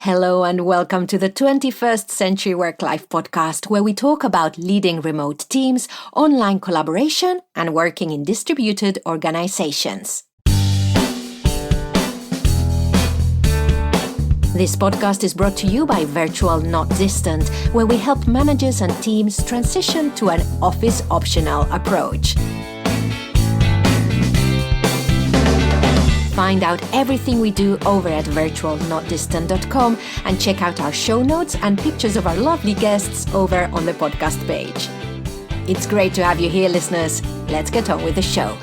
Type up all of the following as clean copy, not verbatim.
Hello and welcome to the 21st Century Work-Life podcast, where we talk about leading remote teams, online collaboration, and working in distributed organizations. This podcast is brought to you by Virtual Not Distant, where we help managers and teams transition to an office-optional approach. Find out everything we do over at virtualnotdistant.com and check out our show notes and pictures of our lovely guests over on the podcast page. It's great to have you here, listeners. Let's get on with the show.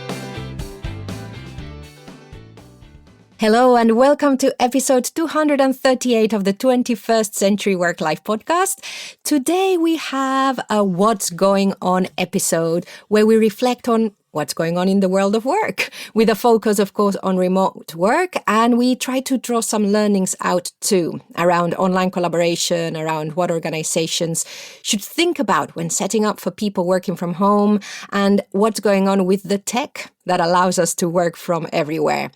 Hello and welcome to episode 238 of the 21st Century Work-Life podcast. Today we have a What's Going On episode where we reflect on what's going on in the world of work, with a focus, of course, on remote work. And we try to draw some learnings out too, around online collaboration, around what organizations should think about when setting up for people working from home, and what's going on with the tech that allows us to work from everywhere.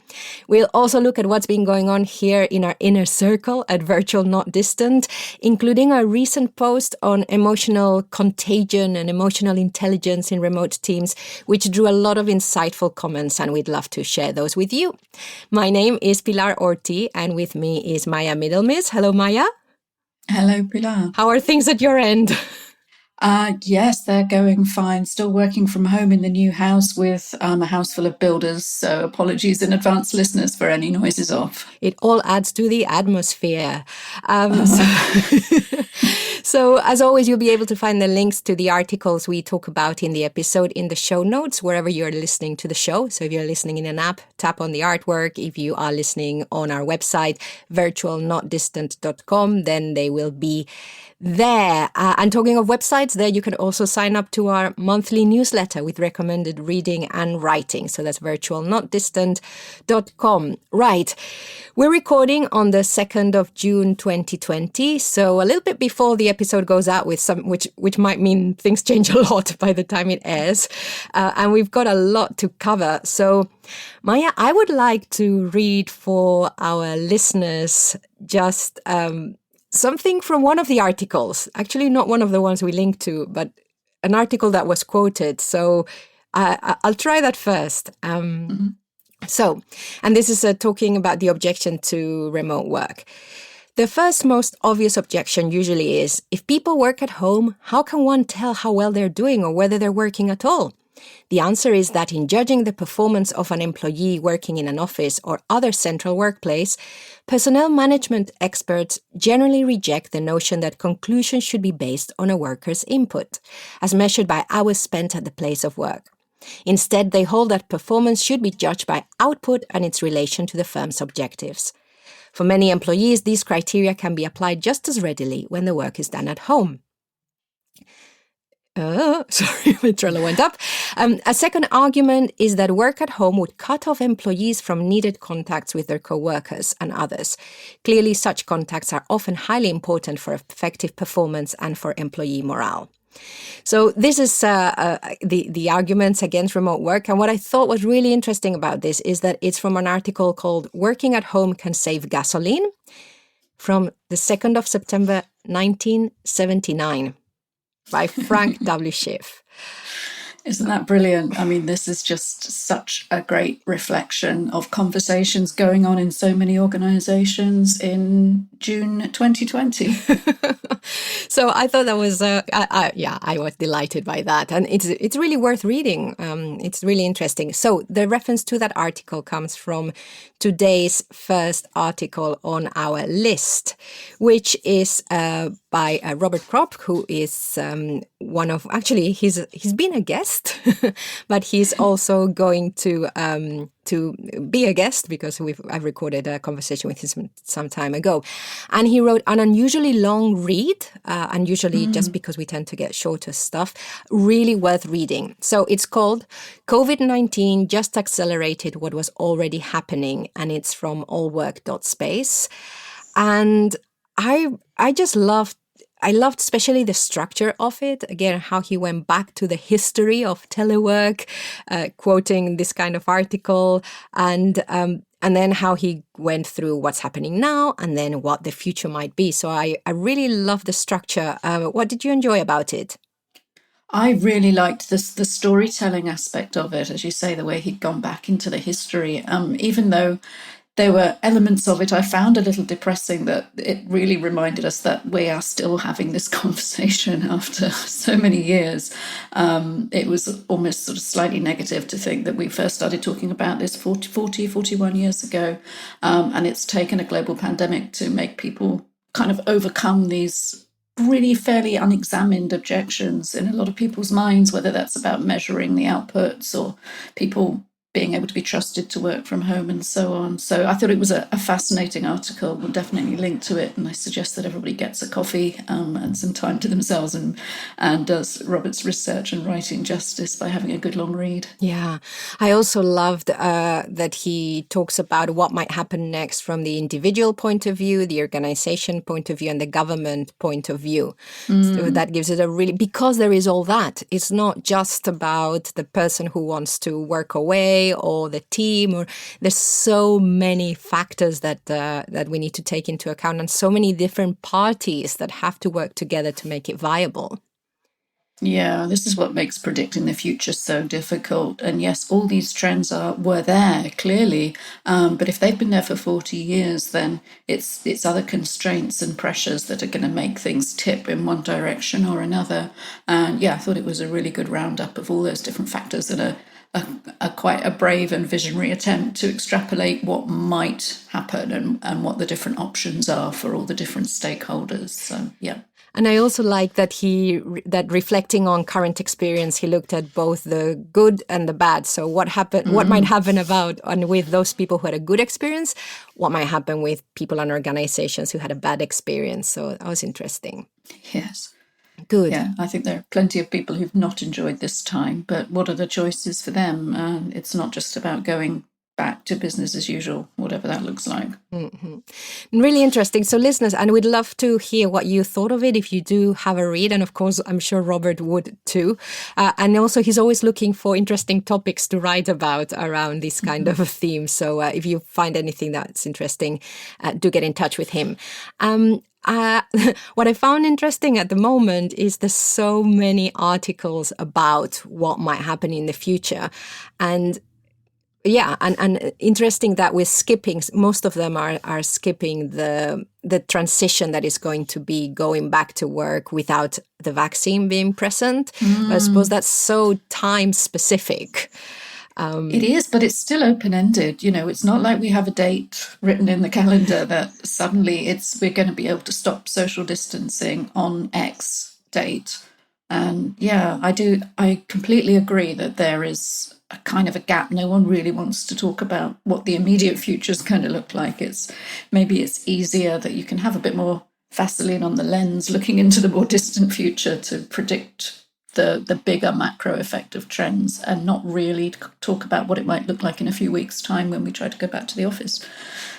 We'll also look at what's been going on here in our inner circle at Virtual Not Distant, including our recent post on emotional contagion and emotional intelligence in remote teams, which drew a lot of insightful comments, and we'd love to share those with you. My name is Pilar Orti, and with me is Maya Middlemiss. Hello, Maya. Hello, Pilar. How are things at your end? Yes, they're going fine. Still working from home in the new house with a house full of builders. So apologies in advance, listeners, for any noises off. It all adds to the atmosphere. So as always, you'll be able to find the links to the articles we talk about in the episode in the show notes, wherever you're listening to the show. So if you're listening in an app, tap on the artwork. If you are listening on our website, virtualnotdistant.com, then they will be there. And talking of websites, there you can also sign up to our monthly newsletter with recommended reading and writing. So that's virtualnotdistant.com. Right. We're recording on the 2nd of June 2020. So a little bit before the episode goes out, with some which might mean things change a lot by the time it airs. And we've got a lot to cover. So Maya, I would like to read for our listeners just something from one of the articles, actually not one of the ones we linked to, but an article that was quoted. So I'll try that first. So, and this is talking about the objection to remote work. The first most obvious objection usually is, if people work at home, how can one tell how well they're doing or whether they're working at all? The answer is that in judging the performance of an employee working in an office or other central workplace, personnel management experts generally reject the notion that conclusions should be based on a worker's input, as measured by hours spent at the place of work. Instead, they hold that performance should be judged by output and its relation to the firm's objectives. For many employees, these criteria can be applied just as readily when the work is done at home. Sorry, my Trello went up. A second argument is that work at home would cut off employees from needed contacts with their co-workers and others. Clearly, such contacts are often highly important for effective performance and for employee morale. So this is the arguments against remote work. And what I thought was really interesting about this is that it's from an article called "Working at Home Can Save Gasoline" from the 2nd of September, 1979. by Frank W. Schiff. Isn't that brilliant? I mean, this is just such a great reflection of conversations going on in so many organizations in June 2020. So I thought that was, I was delighted by that. And it's really worth reading. It's really interesting. So the reference to that article comes from today's first article on our list, which is by Robert Kropp, who is one of, actually, he's been a guest, but he's also going to be a guest because I've recorded a conversation with him some time ago. And he wrote an unusually long read, unusually just because we tend to get shorter stuff, really worth reading. So it's called COVID-19 Just Accelerated What Was Already Happening, and it's from allwork.space. And I just loved especially the structure of it. Again, how he went back to the history of telework, quoting this kind of article. And and then how he went through what's happening now and then what the future might be. So I really love the structure. What did you enjoy about it? I really liked this, the storytelling aspect of it, as you say, the way he'd gone back into the history. Even though there were elements of it I found a little depressing, that it really reminded us that we are still having this conversation after so many years. It was almost sort of slightly negative to think that we first started talking about this 41 years ago, and it's taken a global pandemic to make people kind of overcome these really fairly unexamined objections in a lot of people's minds, whether that's about measuring the outputs or people being able to be trusted to work from home and so on. So I thought it was a fascinating article. We'll definitely link to it, and I suggest that everybody gets a coffee and some time to themselves and does Robert's research and writing justice by having a good long read. Yeah, I also loved that he talks about what might happen next from the individual point of view, the organization point of view, and the government point of view. So that gives it a really, because there is all that. It's not just about the person who wants to work away or the team, or there's so many factors that we need to take into account, and so many different parties that have to work together to make it viable. Yeah, this is what makes predicting the future so difficult. And yes, all these trends were there clearly, but if they've been there for 40 years, then it's other constraints and pressures that are going to make things tip in one direction or another. And yeah, I thought it was a really good roundup of all those different factors, and a quite a brave and visionary attempt to extrapolate what might happen and what the different options are for all the different stakeholders. So yeah. And I also like that that reflecting on current experience, he looked at both the good and the bad. So what happened, what might happen and with those people who had a good experience, what might happen with people and organizations who had a bad experience. So that was interesting. Yes. Good. Yeah, I think there are plenty of people who've not enjoyed this time, but what are the choices for them? It's not just about going back to business as usual, whatever that looks like. Mm-hmm. Really interesting. So listeners, and we'd love to hear what you thought of it if you do have a read. And of course, I'm sure Robert would too. And also he's always looking for interesting topics to write about around this kind of a theme. So if you find anything that's interesting, do get in touch with him. What I found interesting at the moment is there's so many articles about what might happen in the future. And yeah, and interesting that we're skipping, most of them are skipping the transition that is going to be going back to work without the vaccine being present. I suppose that's so time specific. It is, but it's still open-ended. You know, it's not like we have a date written in the calendar that suddenly we're going to be able to stop social distancing on X date. And yeah, I completely agree that there is a kind of a gap. No one really wants to talk about what the immediate future is going to look like. Maybe it's easier that you can have a bit more Vaseline on the lens looking into the more distant future to predict the bigger macro effect of trends, and not really talk about what it might look like in a few weeks' time when we try to go back to the office.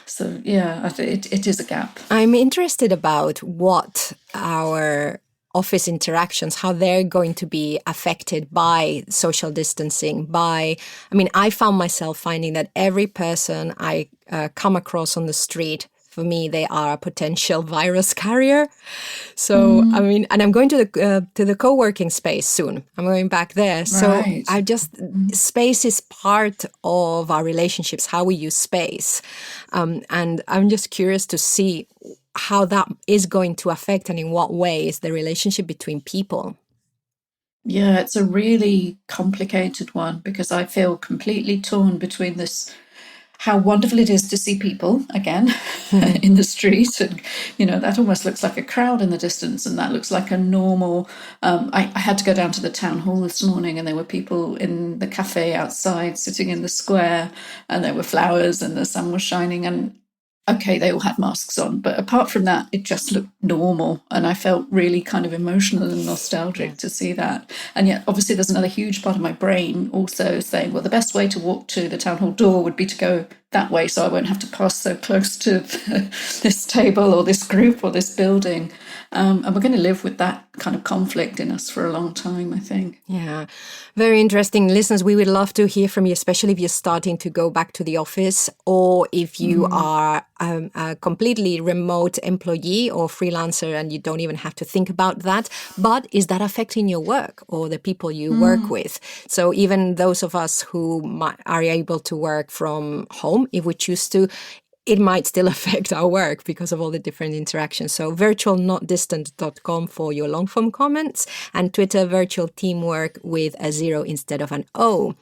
So yeah, I think it is a gap. I'm interested about what our office interactions, how they're going to be affected by social distancing. I found myself finding that every person I come across on the street, for me, they are a potential virus carrier. So, and I'm going to the co-working space soon. I'm going back there. So Right. Space is part of our relationships, how we use space. And I'm just curious to see how that is going to affect, and in what ways, the relationship between people. Yeah, it's a really complicated one, because I feel completely torn between this, how wonderful it is to see people again in the street. And, that almost looks like a crowd in the distance, and that looks like a normal... I had to go down to the town hall this morning, and there were people in the cafe outside sitting in the square, and there were flowers and the sun was shining, and okay, they all had masks on, but apart from that, it just looked normal. And I felt really kind of emotional and nostalgic to see that. And yet, obviously, there's another huge part of my brain also saying, well, the best way to walk to the town hall door would be to go that way, so I won't have to pass so close to this table or this group or this building. And we're going to live with that kind of conflict in us for a long time, I think. Yeah, very interesting. Listeners, we would love to hear from you, especially if you're starting to go back to the office or if you are a completely remote employee or freelancer and you don't even have to think about that. But is that affecting your work or the people you work with? So even those of us who are able to work from home, if we choose to, it might still affect our work because of all the different interactions. So virtualnotdistant.com for your long form comments and Twitter virtual teamwork with a 0 instead of an O.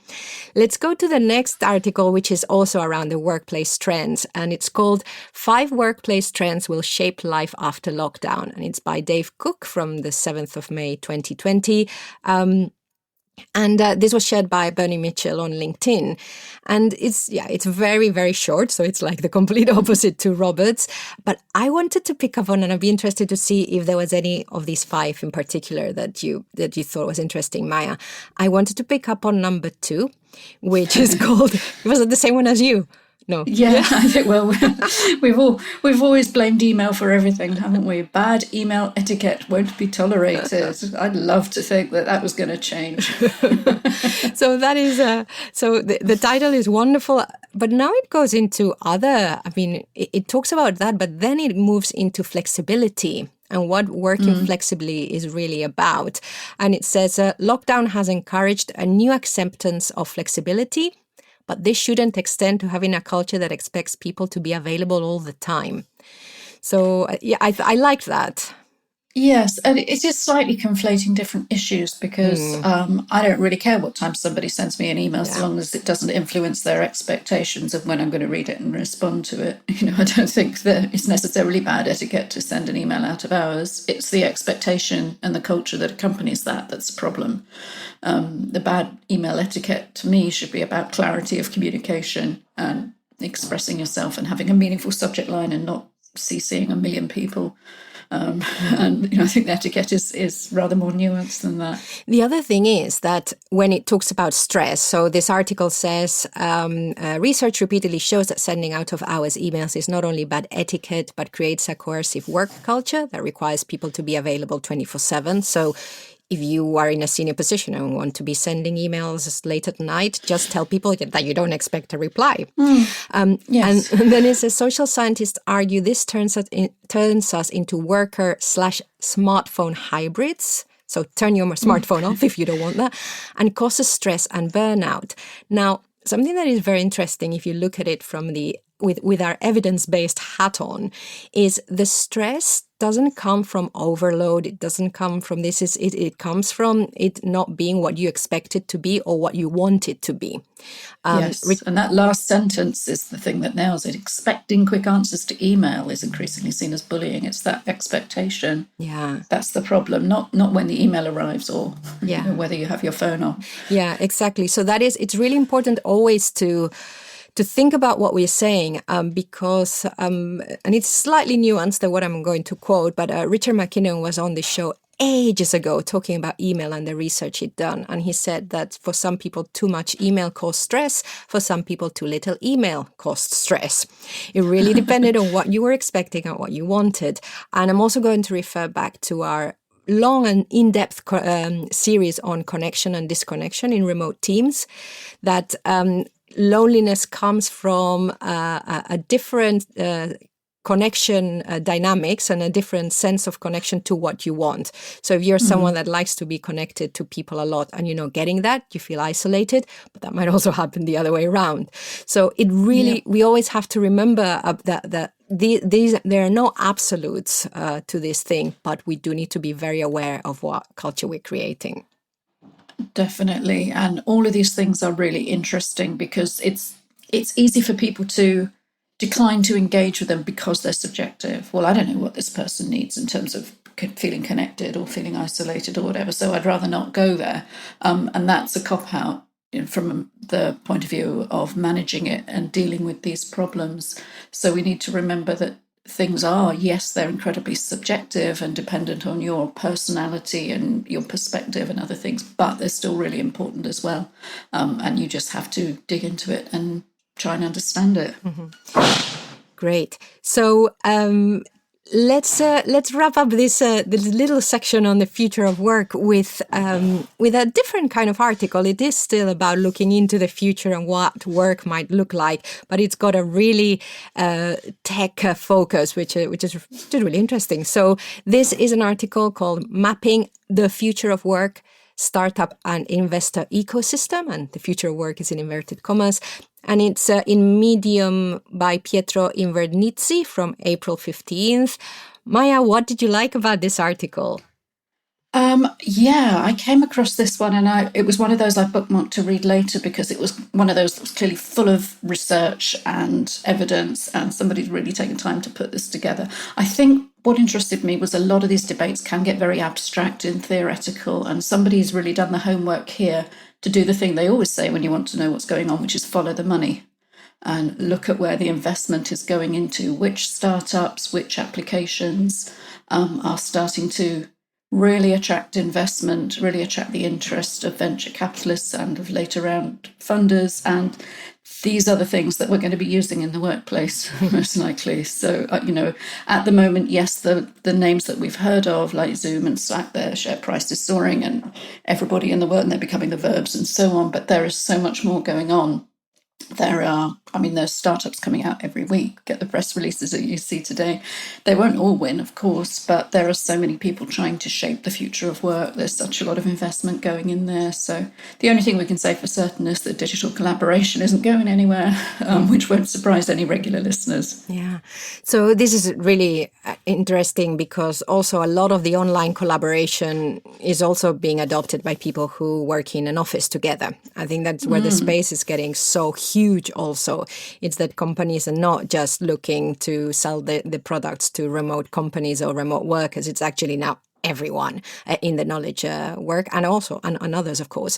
Let's go to the next article, which is also around the workplace trends. And it's called 5 Workplace Trends Will Shape Life After Lockdown. And it's by Dave Cook from the 7th of May, 2020. And this was shared by Bernie Mitchell on LinkedIn. And it's very, very short. So it's like the complete opposite to Robert's. But I wanted to pick up on, and I'd be interested to see if there was any of these 5 in particular that you thought was interesting, Maya. I wanted to pick up on number 2, which is called, was it the same one as you? No. Yeah, I think, well, we've always blamed email for everything, haven't we? Bad email etiquette won't be tolerated. I'd love to think that was going to change. So that is, so the title is wonderful, but now it goes into other, I mean, it talks about that, but then it moves into flexibility and what working flexibly is really about. And it says, lockdown has encouraged a new acceptance of flexibility, but this shouldn't extend to having a culture that expects people to be available all the time. So, yeah, I like that. Yes, and it is slightly conflating different issues because I don't really care what time somebody sends me an email so long as it doesn't influence their expectations of when I'm going to read it and respond to it. You know, I don't think that it's necessarily bad etiquette to send an email out of hours. It's the expectation and the culture that accompanies that's the problem. The bad email etiquette to me should be about clarity of communication and expressing yourself and having a meaningful subject line and not CCing a million people. And I think the etiquette is rather more nuanced than that. The other thing is that when it talks about stress, so this article says research repeatedly shows that sending out of hours emails is not only bad etiquette, but creates a coercive work culture that requires people to be available 24/7. So if you are in a senior position and want to be sending emails late at night, just tell people that you don't expect a reply. Yes. And then it says, social scientists argue this turns us into worker/smartphone hybrids. So turn your smartphone off if you don't want that, and causes stress and burnout. Now, something that is very interesting if you look at it from with our evidence-based hat on, is the stress doesn't come from overload. It doesn't come from this. It comes from it not being what you expect it to be or what you want it to be. Yes, and that last sentence is the thing that nails it. Expecting quick answers to email is increasingly seen as bullying. It's that expectation. Yeah, that's the problem. Not when the email arrives or whether you have your phone on. Yeah, exactly. So it's really important always to think about what we're saying, because, and it's slightly nuanced than what I'm going to quote, but Richard McKinnon was on the show ages ago talking about email and the research he'd done. And he said that for some people, too much email caused stress. For some people, too little email caused stress. It really depended on what you were expecting and what you wanted. And I'm also going to refer back to our long and in-depth series on connection and disconnection in remote teams, that loneliness comes from a different connection dynamics and a different sense of connection to what you want. So if you're someone that likes to be connected to people a lot and you're not getting that, you feel isolated, but that might also happen the other way around. So it really, we always have to remember that there are no absolutes to this thing, but we do need to be very aware of what culture we're creating. Definitely. And all of these things are really interesting because it's easy for people to decline to engage with them because they're subjective. Well, I don't know what this person needs in terms of feeling connected or feeling isolated or whatever, so I'd rather not go there. And that's a cop-out from the point of view of managing it and dealing with these problems. So we need to remember that things are, yes, they're incredibly subjective and dependent on your personality and your perspective and other things, but they're still really important as well. And you just have to dig into it and try and understand it. Great. So let's wrap up this little section on the future of work with a different kind of article. It is still about looking into the future and what work might look like, but it's got a really tech focus, which is really interesting. So this is an article called "Mapping the Future of Work: Startup and Investor Ecosystem," and the future of work is in inverted commas. And it's in Medium by Pietro Invernizzi from April 15th. Maya, what did you like about this article? Yeah, I came across this one, and it was one of those I bookmarked to read later because it was one of those that was clearly full of research and evidence, and somebody's really taken time to put this together. I think what interested me was a lot of these debates can get very abstract and theoretical, and somebody's really done the homework here to do the thing they always say when you want to know what's going on, which is follow the money and look at where the investment is going into, which startups, which applications are starting to really attract investment, really attract the interest of venture capitalists and of later round funders. And these are the things that we're going to be using in the workplace, most likely. So, at the moment, yes, the names that we've heard of, like Zoom and Slack, their share price is soaring and everybody in the world, and they're becoming the verbs and so on. But there is so much more going on. There's startups coming out every week. Get the press releases that you see today. They won't all win, of course, but there are so many people trying to shape the future of work. There's such a lot of investment going in there. So the only thing we can say for certain is that digital collaboration isn't going anywhere, which won't surprise any regular listeners. Yeah. So this is really interesting because also a lot of the online collaboration is also being adopted by people who work in an office together. I think that's where the space is getting so huge also. It's that companies are not just looking to sell the products to remote companies or remote workers. It's actually now everyone in the knowledge work and also and others, of course.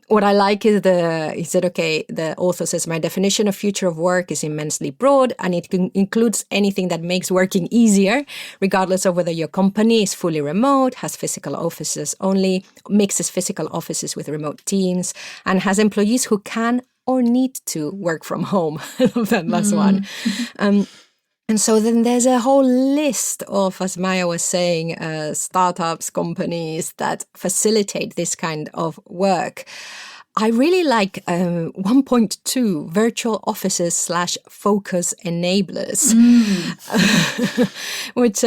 What I like is the author says, my definition of future of work is immensely broad and it includes anything that makes working easier, regardless of whether your company is fully remote, has physical offices only, mixes physical offices with remote teams, and has employees who can or need to work from home. I love that last one. And so then there's a whole list of, as Maya was saying, startups, companies that facilitate this kind of work. I really like 1.2 virtual offices / focus enablers, which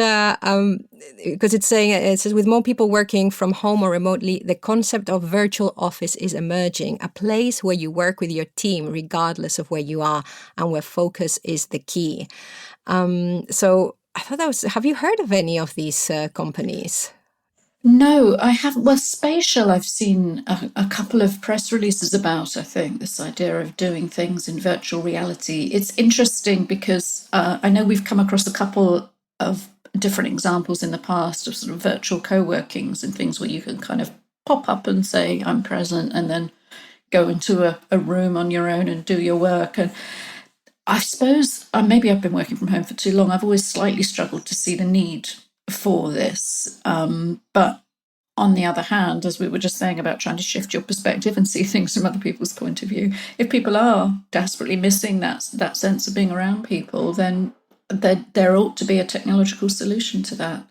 because it says with more people working from home or remotely, the concept of virtual office is emerging, a place where you work with your team regardless of where you are and where focus is the key. So I thought have you heard of any of these companies? No, I haven't. Well, Spatial, I've seen a couple of press releases about, I think, this idea of doing things in virtual reality. It's interesting because I know we've come across a couple of different examples in the past of sort of virtual co-workings and things where you can kind of pop up and say, I'm present, and then go into a room on your own and do your work. And I suppose maybe I've been working from home for too long. I've always slightly struggled to see the need for this. But on the other hand, as we were just saying about trying to shift your perspective and see things from other people's point of view, if people are desperately missing that sense of being around people, then there ought to be a technological solution to that.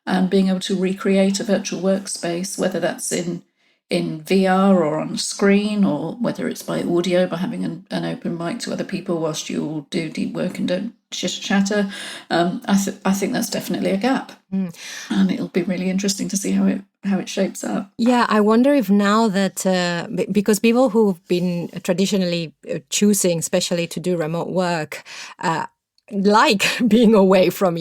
And being able to recreate a virtual workspace, whether that's in VR or on a screen, or whether it's by audio, by having an open mic to other people whilst you all do deep work and don't chitter-chatter, I think that's definitely a gap. And it'll be really interesting to see how it shapes up. Yeah, I wonder if now that, because people who've been traditionally choosing, especially to do remote work, like being away from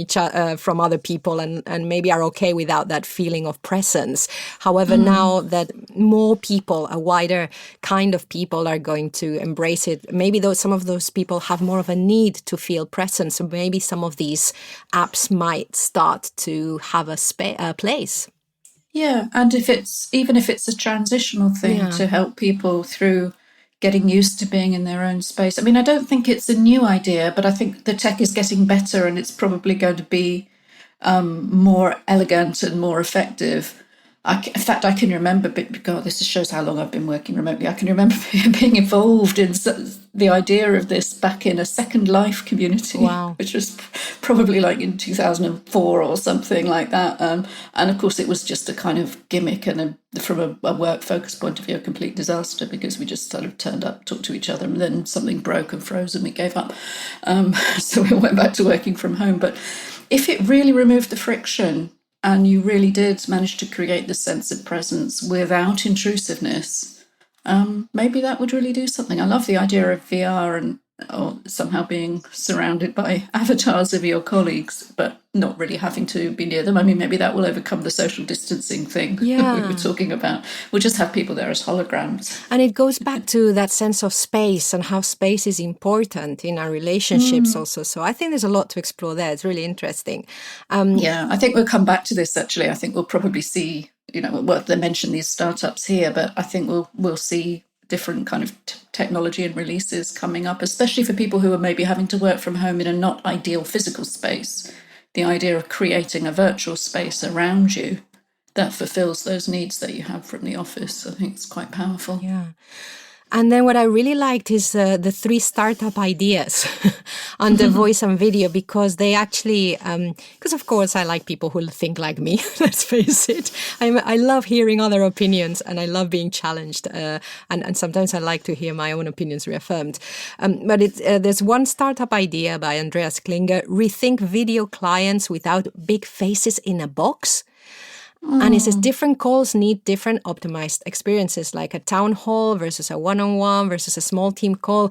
from other people and maybe are okay without that feeling of presence. However, now that more people, a wider kind of people are going to embrace it, maybe some of those people have more of a need to feel present. So maybe some of these apps might start to have a place. Yeah, and even if it's a transitional thing to help people through getting used to being in their own space. I mean, I don't think it's a new idea, but I think the tech is getting better and it's probably going to be more elegant and more effective. In fact, I can remember, God, this shows how long I've been working remotely. I can remember being involved in the idea of this back in a Second Life community, Wow. which was probably like in 2004 or something like that. And of course, it was just a kind of gimmick and from a work focus point of view, a complete disaster, because we just sort of turned up, talked to each other, and then something broke and froze and we gave up. So we went back to working from home. But if it really removed the friction, and you really did manage to create the sense of presence without intrusiveness, maybe that would really do something. I love the idea of VR and or somehow being surrounded by avatars of your colleagues, but not really having to be near them. I mean, maybe that will overcome the social distancing thing we were talking about. We'll just have people there as holograms. And it goes back to that sense of space and how space is important in our relationships also. So I think there's a lot to explore there. It's really interesting. Yeah, I think we'll come back to this, actually. I think we'll probably see, well, they mentioned these startups here, but I think we'll see different kind of technology and releases coming up, especially for people who are maybe having to work from home in a not ideal physical space. The idea of creating a virtual space around you that fulfills those needs that you have from the office, I think it's quite powerful. Yeah. And then what I really liked is the 3 startup ideas on the voice and video, because they actually, because of course I like people who think like me, let's face it. I love hearing other opinions and I love being challenged. And sometimes I like to hear my own opinions reaffirmed. But there's one startup idea by Andreas Klinger: rethink video clients without big faces in a box. And it says different calls need different optimized experiences, like a town hall versus a one-on-one versus a small team call.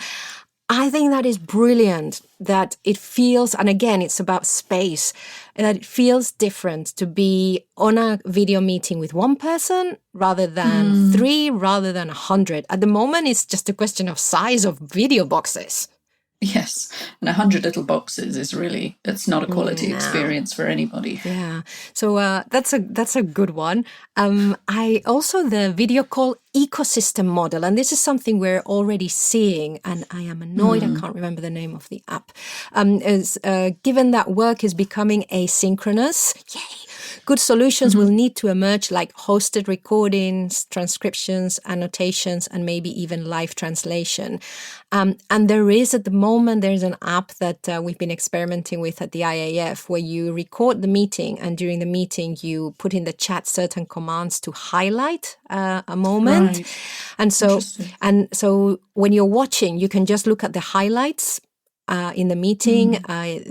I think that is brilliant, that it feels, and again, it's about space, that it feels different to be on a video meeting with one person rather than 3, rather than 100. At the moment, it's just a question of size of video boxes. Yes, and 100 little boxes is really, it's not a quality experience for anybody. Yeah, so that's a good one. I also the video call ecosystem model, and this is something we're already seeing, and I am annoyed I can't remember the name of the app. Given that work is becoming asynchronous, good solutions will need to emerge, like hosted recordings, transcriptions, annotations, and maybe even live translation. And there is, at the moment, there's an app that we've been experimenting with at the IAF, where you record the meeting, and during the meeting you put in the chat certain commands to highlight a moment. Right. And so when you're watching, you can just look at the highlights in the meeting.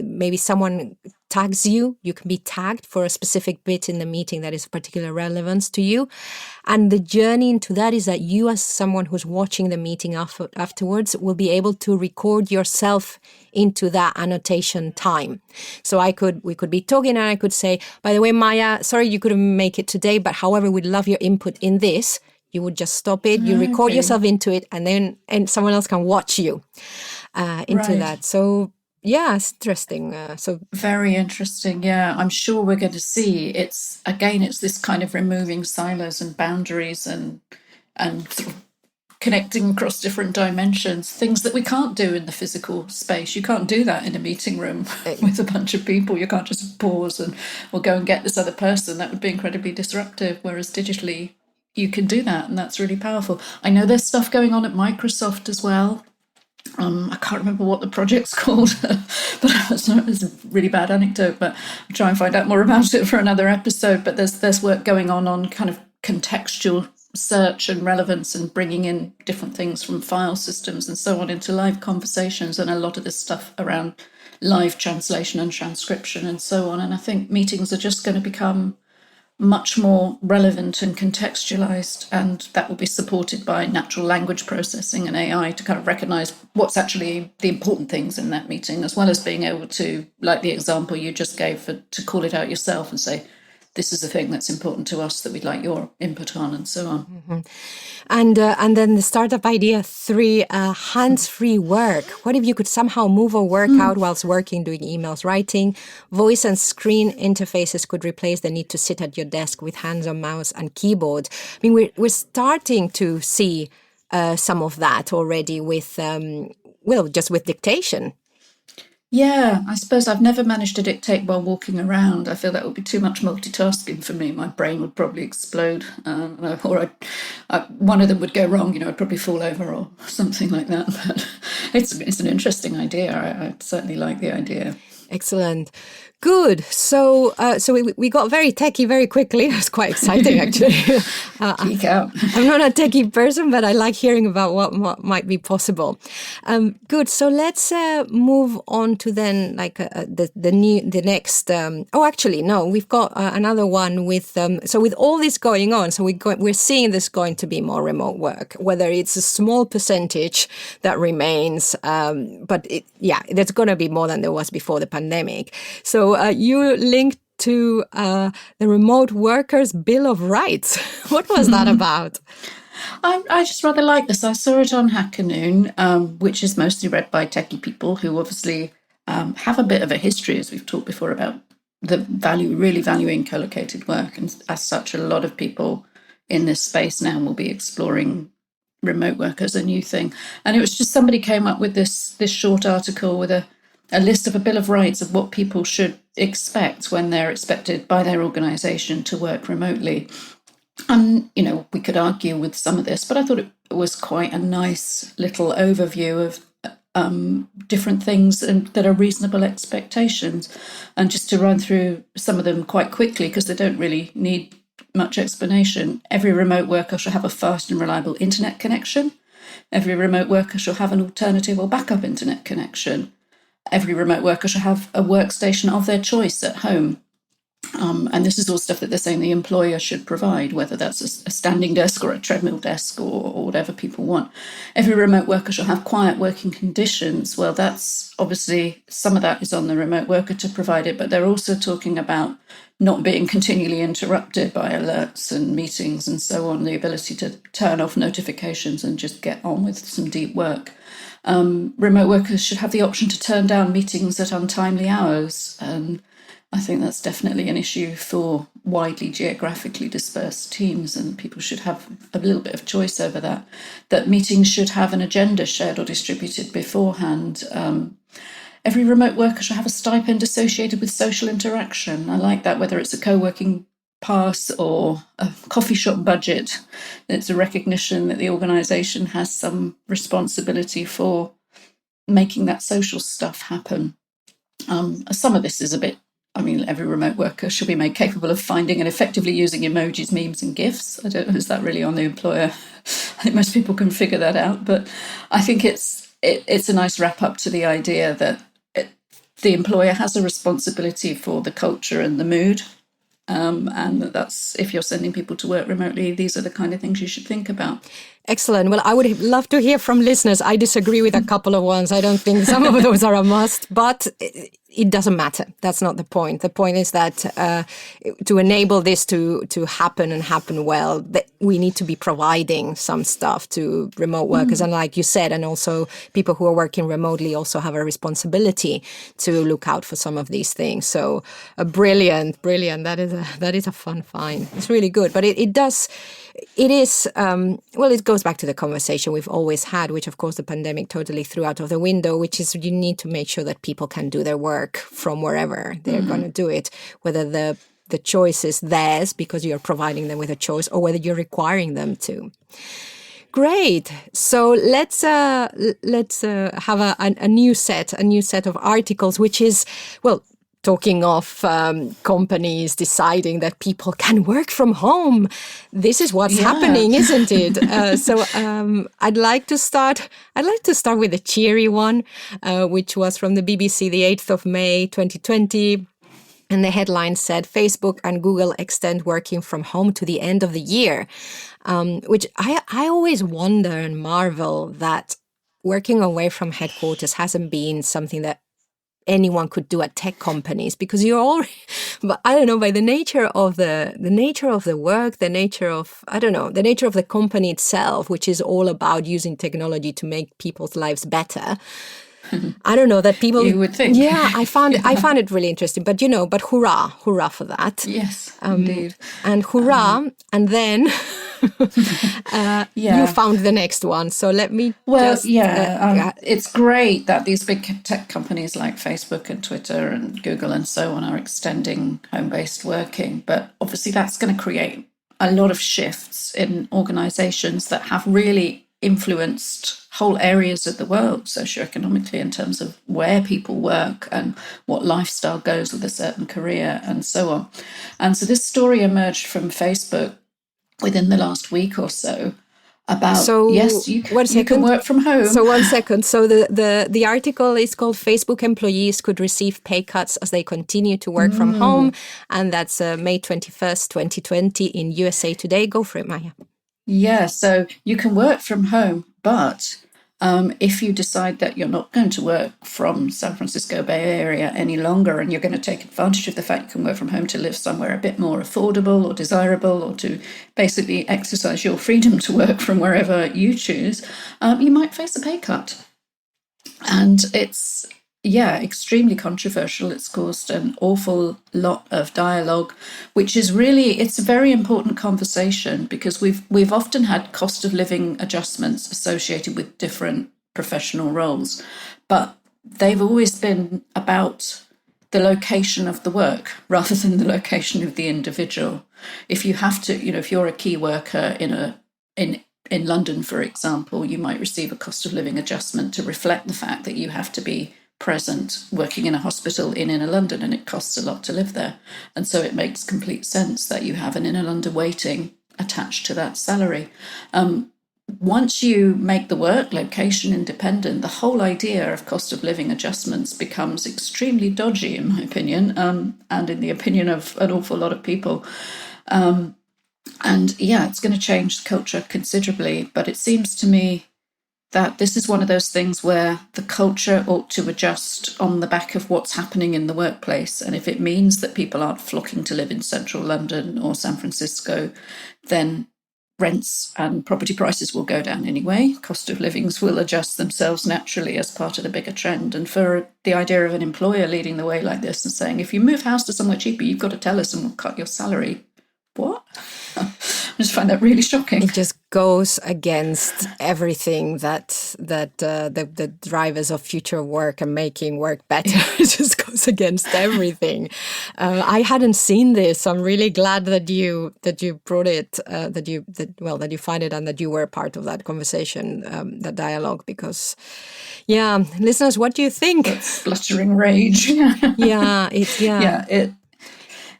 Maybe someone tags you. You can be tagged for a specific bit in the meeting that is of particular relevance to you. And the journey into that is that you, as someone who's watching the meeting afterwards, will be able to record yourself into that annotation time. So we could be talking, and I could say, by the way, Maya, sorry you couldn't make it today, but however, we'd love your input in this. You would just stop it, you record yourself into it, and someone else can watch you into that. So yeah, it's interesting. So very interesting. Yeah, I'm sure we're going to see. It's this kind of removing silos and boundaries and sort of connecting across different dimensions, things that we can't do in the physical space. You can't do that in a meeting room with a bunch of people. You can't just pause and we'll go and get this other person. That would be incredibly disruptive. Whereas digitally, you can do that, and that's really powerful. I know there's stuff going on at Microsoft as well. I can't remember what the project's called, but it's a really bad anecdote, but I'll try and find out more about it for another episode. But there's work going on kind of contextual search and relevance, and bringing in different things from file systems and so on into live conversations, and a lot of this stuff around live translation and transcription and so on. And I think meetings are just going to become much more relevant and contextualized, and that will be supported by natural language processing and AI to kind of recognize what's actually the important things in that meeting, as well as being able to, like the example you just gave, to call it out yourself and say, this is the thing that's important to us that we'd like your input on, and so on. Mm-hmm. And then the startup idea 3, hands-free work. What if you could somehow move or work out whilst working, doing emails, writing? Voice and screen interfaces could replace the need to sit at your desk with hands on mouse and keyboard. I mean, we're starting to see some of that already with, just with dictation. Yeah, I suppose I've never managed to dictate while walking around. I feel that would be too much multitasking for me. My brain would probably explode, or one of them would go wrong. I'd probably fall over or something like that. But it's an interesting idea. I certainly like the idea. Excellent. Good. So we got very techie very quickly. It was quite exciting, actually. Geek out. I'm not a techie person, but I like hearing about what might be possible. Good. So let's move on to then the next. Actually, no, we've got another one with. So with all this going on, so we're seeing this going to be more remote work, whether it's a small percentage that remains, but there's going to be more than there was before the pandemic. So you linked to the Remote Workers Bill of Rights. What was that about? I just rather like this. I saw it on Hacker Noon, which is mostly read by techie people who obviously have a bit of a history, as we've talked before, about really valuing co-located work. And as such, a lot of people in this space now will be exploring remote work as a new thing. And it was just somebody came up with this short article with a list of a Bill of Rights of what people should expect when they're expected by their organisation to work remotely. And, we could argue with some of this, but I thought it was quite a nice little overview of different things that are reasonable expectations. And just to run through some of them quite quickly, because they don't really need much explanation. Every remote worker shall have a fast and reliable internet connection. Every remote worker shall have an alternative or backup internet connection. Every remote worker shall have a workstation of their choice at home. And this is all stuff that they're saying the employer should provide, whether that's a standing desk or a treadmill desk or whatever people want. Every remote worker shall have quiet working conditions. Well, that's obviously, some of that is on the remote worker to provide it, but they're also talking about not being continually interrupted by alerts and meetings and so on, the ability to turn off notifications and just get on with some deep work. Remote workers should have the option to turn down meetings at untimely hours. I think that's definitely an issue for widely geographically dispersed teams, and people should have a little bit of choice over that. That meetings should have an agenda shared or distributed beforehand. Every remote worker should have a stipend associated with social interaction. I like that, whether it's a co-working pass or a coffee shop budget. It's a recognition that the organisation has some responsibility for making that social stuff happen. Some of this is a bit, every remote worker should be made capable of finding and effectively using emojis, memes and GIFs. I don't know, is that really on the employer? I think most people can figure that out, but I think it's a nice wrap up to the idea that the employer has a responsibility for the culture and the mood. And that's, if you're sending people to work remotely, these are the kind of things you should think about. Excellent. Well, I would love to hear from listeners. I disagree with a couple of ones. I don't think some of those are a must, but it doesn't matter. That's not the point. The point is that to enable this to happen and happen well, that we need to be providing some stuff to remote workers. And like you said, and also people who are working remotely also have a responsibility to look out for some of these things. So brilliant. That is a fun find. It's really good. But it goes back to the conversation we've always had, which of course the pandemic totally threw out of the window, which is you need to make sure that people can do their work from wherever they're going to do it, whether the choice is theirs because you're providing them with a choice or whether you're requiring them to. Great. So let's have a new set of articles, which is, talking of companies deciding that people can work from home, this is what's happening, isn't it? So I'd like to start with a cheery one, which was from the BBC, the 8th of May, 2020. And the headline said, Facebook and Google extend working from home to the end of the year, which I always wonder and marvel that working away from headquarters hasn't been something that anyone could do at tech companies, because you're already, but I don't know, by the nature of the work, the nature of the company itself, which is all about using technology to make people's lives better. I don't know that people. You would think. Yeah, I found it really interesting, but hurrah for that. Yes, indeed. And hurrah, and then You found the next one. So let me it's great that these big tech companies like Facebook and Twitter and Google and so on are extending home-based working. But obviously that's going to create a lot of shifts in organizations that have really influenced whole areas of the world socioeconomically in terms of where people work and what lifestyle goes with a certain career and so on. And so this story emerged from Facebook within the last week or so about, yes, you can work from home. So 1 second. So the article is called "Facebook Employees Could Receive Pay Cuts as They Continue to Work from Home." And that's May 21st, 2020 in USA Today. Go for it, Maya. Yeah, so you can work from home, but if you decide that you're not going to work from San Francisco Bay Area any longer and you're going to take advantage of the fact you can work from home to live somewhere a bit more affordable or desirable or to basically exercise your freedom to work from wherever you choose, you might face a pay cut. And it's extremely controversial. It's caused an awful lot of dialogue, which is really, it's a very important conversation because we've often had cost of living adjustments associated with different professional roles, but they've always been about the location of the work rather than the location of the individual. If you have to, if you're a key worker in London, for example, you might receive a cost of living adjustment to reflect the fact that you have to be present working in a hospital in inner London, and it costs a lot to live there. And so it makes complete sense that you have an inner London weighting attached to that salary. Once you make the work location independent, the whole idea of cost of living adjustments becomes extremely dodgy, in my opinion, and in the opinion of an awful lot of people. It's going to change the culture considerably, but it seems to me that this is one of those things where the culture ought to adjust on the back of what's happening in the workplace. And if it means that people aren't flocking to live in central London or San Francisco, then rents and property prices will go down anyway. Cost of livings will adjust themselves naturally as part of the bigger trend. And for the idea of an employer leading the way like this and saying, if you move house to somewhere cheaper, you've got to tell us and we'll cut your salary. What? I just find that really shocking. It just goes against everything that the drivers of future work and making work better. It just goes against everything. I hadn't seen this. I'm really glad that you brought it. That you find it and that you were part of that conversation, that dialogue. Because, listeners, what do you think? That's spluttering rage.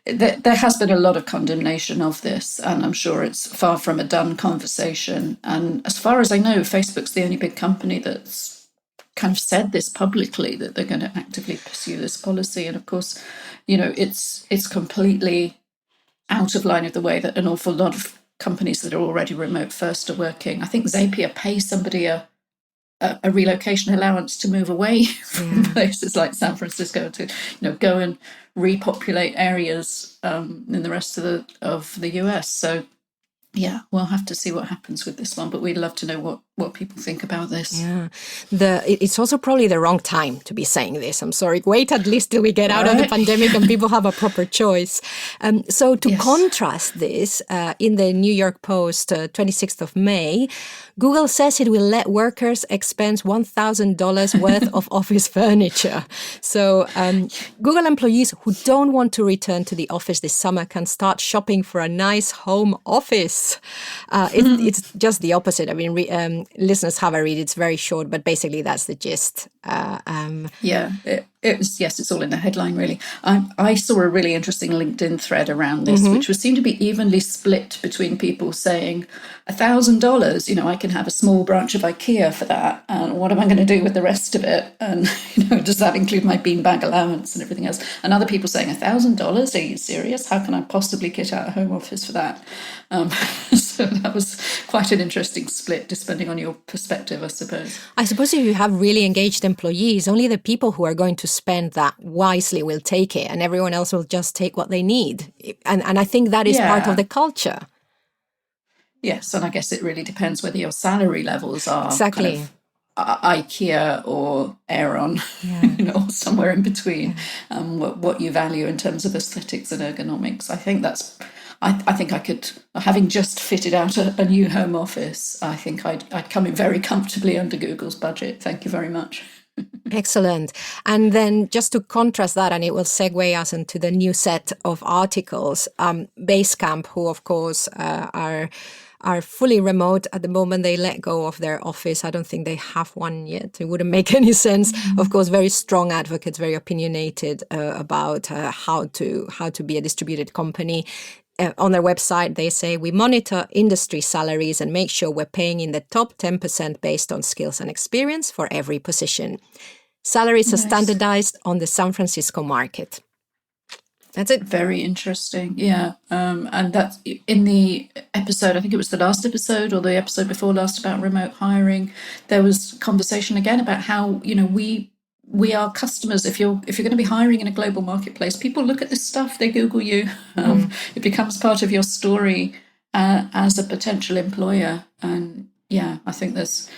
There has been a lot of condemnation of this, and I'm sure it's far from a done conversation. And as far as I know, Facebook's the only big company that's kind of said this publicly, that they're going to actively pursue this policy. And of course, it's completely out of line with the way that an awful lot of companies that are already remote first are working. I think Zapier pays somebody a relocation allowance to move away from places like San Francisco to go and repopulate areas in the rest of the US. So we'll have to see what happens with this one, but we'd love to know what people think about this. It's also probably the wrong time to be saying this. I'm sorry. Wait at least till we get out of the pandemic and people have a proper choice. So to contrast this, in the New York Post, 26th of May, Google says it will let workers expense $1,000 worth of office furniture. So Google employees who don't want to return to the office this summer can start shopping for a nice home office. It's just the opposite. I mean, listeners have a read. It's very short, but basically that's the gist. It's all in the headline, really. I saw a really interesting LinkedIn thread around this, which would seem to be evenly split between people saying, $1,000, I can have a small branch of IKEA for that. And what am I going to do with the rest of it? And, does that include my beanbag allowance and everything else? And other people saying, $1,000? Are you serious? How can I possibly kit out a home office for that? So that was quite an interesting split, depending on your perspective, I suppose. I suppose if you have really engaged employees, only the people who are going to spend that wisely will take it, and everyone else will just take what they need. And I think that is part of the culture. Yes, and I guess it really depends whether your salary levels are exactly kind of IKEA or Aeron, or somewhere in between. What you value in terms of aesthetics and ergonomics. I think I could, having just fitted out a new home office, I think I'd come in very comfortably under Google's budget. Thank you very much. Excellent. And then just to contrast that, and it will segue us into the new set of articles, Basecamp, who of course are fully remote at the moment. They let go of their office. I don't think they have one yet. It wouldn't make any sense. Mm-hmm. Of course, very strong advocates, very opinionated about how to be a distributed company. On their website, they say, we monitor industry salaries and make sure we're paying in the top 10% based on skills and experience for every position. Salaries are standardized on the San Francisco market. That's it. Very interesting. Yeah. And that's in the episode, I think it was the last episode or the episode before last about remote hiring. There was conversation again about how, we are customers. If you're going to be hiring in a global marketplace, people look at this stuff, they Google you. It becomes part of your story as a potential employer. And yeah, I think that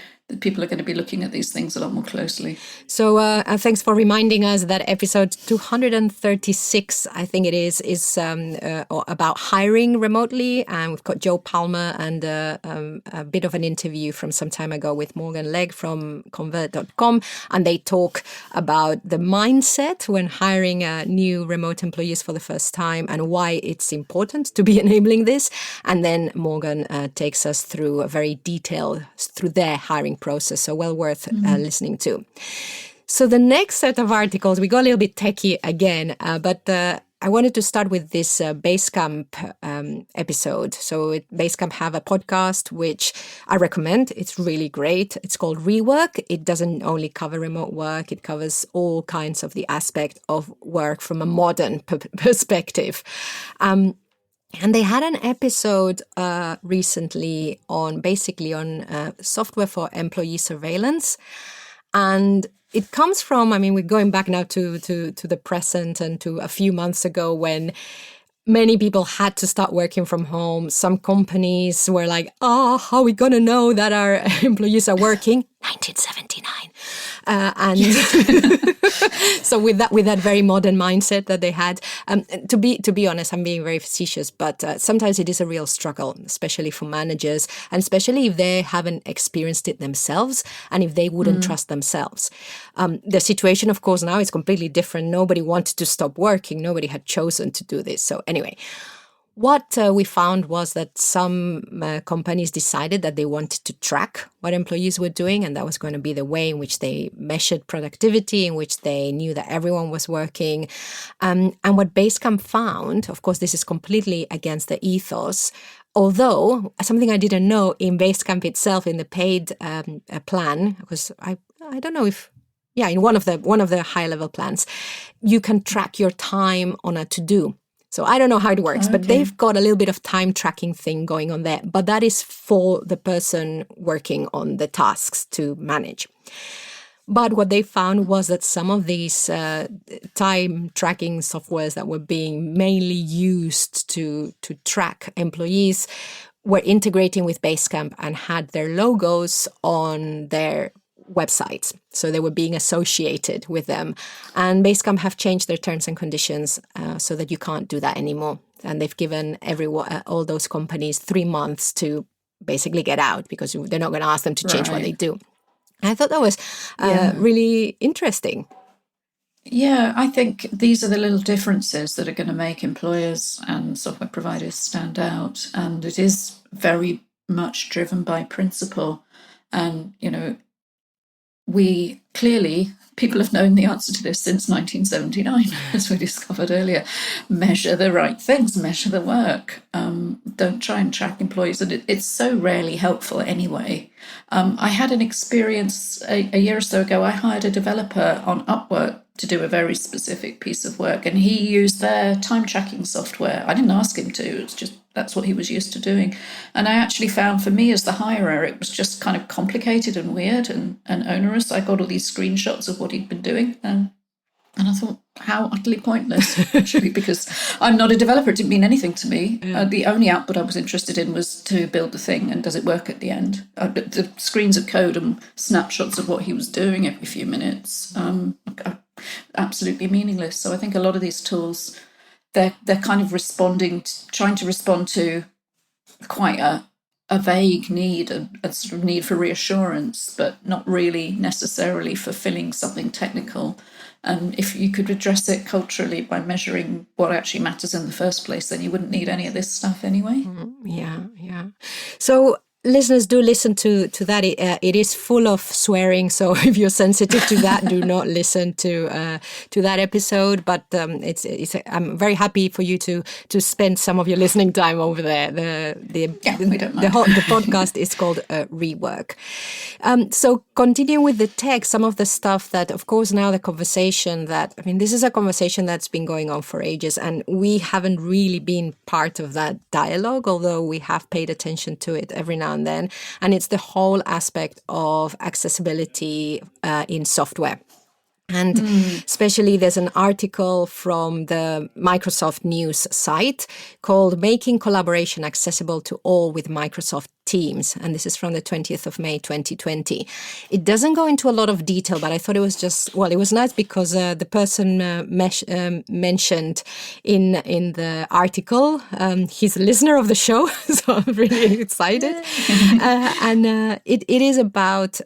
people are going to be looking at these things a lot more closely. So thanks for reminding us that episode 236, I think it is about hiring remotely. And we've got Joe Palmer and a bit of an interview from some time ago with Morgan Legg from Convert.com. And they talk about the mindset when hiring new remote employees for the first time and why it's important to be enabling this. And then Morgan takes us through a very detailed, through their hiring process, so well worth listening to. So the next set of articles, we go a little bit techie again, but I wanted to start with this Basecamp episode. So Basecamp have a podcast, which I recommend. It's really great. It's called Rework. It doesn't only cover remote work. It covers all kinds of the aspect of work from a modern perspective. And they had an episode recently on software for employee surveillance. And it comes from, we're going back now to the present and to a few months ago when many people had to start working from home. Some companies were like, how are we going to know that our employees are working? 1979. And so with that very modern mindset that they had, to be honest, I'm being very facetious, but sometimes it is a real struggle, especially for managers, and especially if they haven't experienced it themselves and if they wouldn't trust themselves. The situation, of course, now is completely different. Nobody wanted to stop working. Nobody had chosen to do this. So anyway, what we found was that some companies decided that they wanted to track what employees were doing, and that was going to be the way in which they measured productivity, in which they knew that everyone was working. And what Basecamp found, of course, this is completely against the ethos, although something I didn't know in Basecamp itself, in the paid plan, because I don't know if, in one of the high level plans, you can track your time on a to-do. So I don't know how it works, but they've got a little bit of time tracking thing going on there. But that is for the person working on the tasks to manage. But what they found was that some of these time tracking softwares that were being mainly used to track employees were integrating with Basecamp and had their logos on their websites. So they were being associated with them. And Basecamp have changed their terms and conditions so that you can't do that anymore. And they've given all those companies 3 months to basically get out because they're not going to ask them to change what they do. And I thought that was really interesting. Yeah, I think these are the little differences that are going to make employers and software providers stand out. And it is very much driven by principle. And, people have known the answer to this since 1979, as we discovered earlier. Measure the right things, measure the work. Don't try and track employees. And it's so rarely helpful anyway. I had an experience a year or so ago. I hired a developer on Upwork to do a very specific piece of work, and he used their time tracking software. I didn't ask him to. It's just that's what he was used to doing. And I actually found for me as the hirer, it was just kind of complicated and weird and onerous. I got all these screenshots of what he'd been doing. And I thought, how utterly pointless, actually, because I'm not a developer. It didn't mean anything to me. The only output I was interested in was to build the thing and does it work at the end. The screens of code and snapshots of what he was doing every few minutes, absolutely meaningless. So I think a lot of these tools, they're kind of trying to respond to quite a vague need, a sort of need for reassurance, but not really necessarily fulfilling something technical. And if you could address it culturally by measuring what actually matters in the first place, then you wouldn't need any of this stuff anyway. Yeah. So listeners, do listen to that. It is full of swearing, so if you're sensitive to that, do not listen to that episode. But I'm very happy for you to spend some of your listening time over there. We don't mind. The podcast is called Rework. So continuing with the tech, some of the stuff that, of course, now the conversation this is a conversation that's been going on for ages, and we haven't really been part of that dialogue, although we have paid attention to it every now and then. And it's the whole aspect of accessibility in software. And especially there's an article from the Microsoft News site called Making Collaboration Accessible to All with Microsoft Teams. And this is from the 20th of May, 2020. It doesn't go into a lot of detail, but I thought it was it was nice because the person mentioned in the article, he's a listener of the show, so I'm really excited. It is about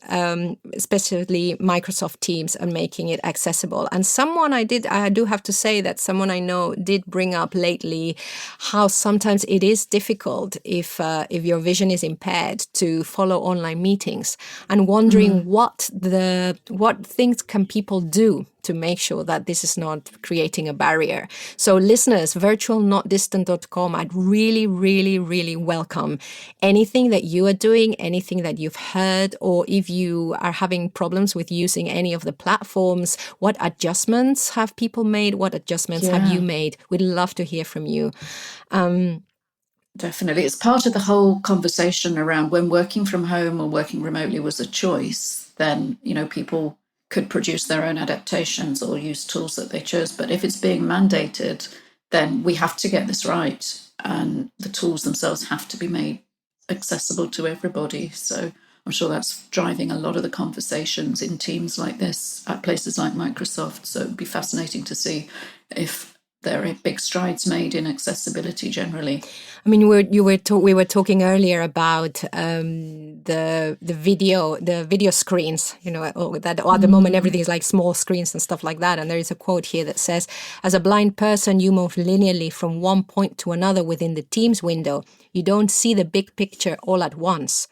especially Microsoft Teams and making it accessible. And I do have to say that someone I know did bring up lately how sometimes it is difficult if your vision is impaired to follow online meetings, and wondering what things can people do to make sure that this is not creating a barrier. So listeners, virtualnotdistant.com, I'd really, really, really welcome anything that you are doing, anything that you've heard, or if you are having problems with using any of the platforms, what adjustments have people made? What adjustments have you made? We'd love to hear from you. Definitely. It's part of the whole conversation around when working from home or working remotely was a choice, then, people could produce their own adaptations or use tools that they chose. But if it's being mandated, then we have to get this right. And the tools themselves have to be made accessible to everybody. So I'm sure that's driving a lot of the conversations in teams like this at places like Microsoft. So it'd be fascinating to see if there are big strides made in accessibility generally. I mean, we were talking earlier about the video screens. That at the moment everything is like small screens and stuff like that. And there is a quote here that says, "As a blind person, you move linearly from one point to another within the Teams window. You don't see the big picture all at once.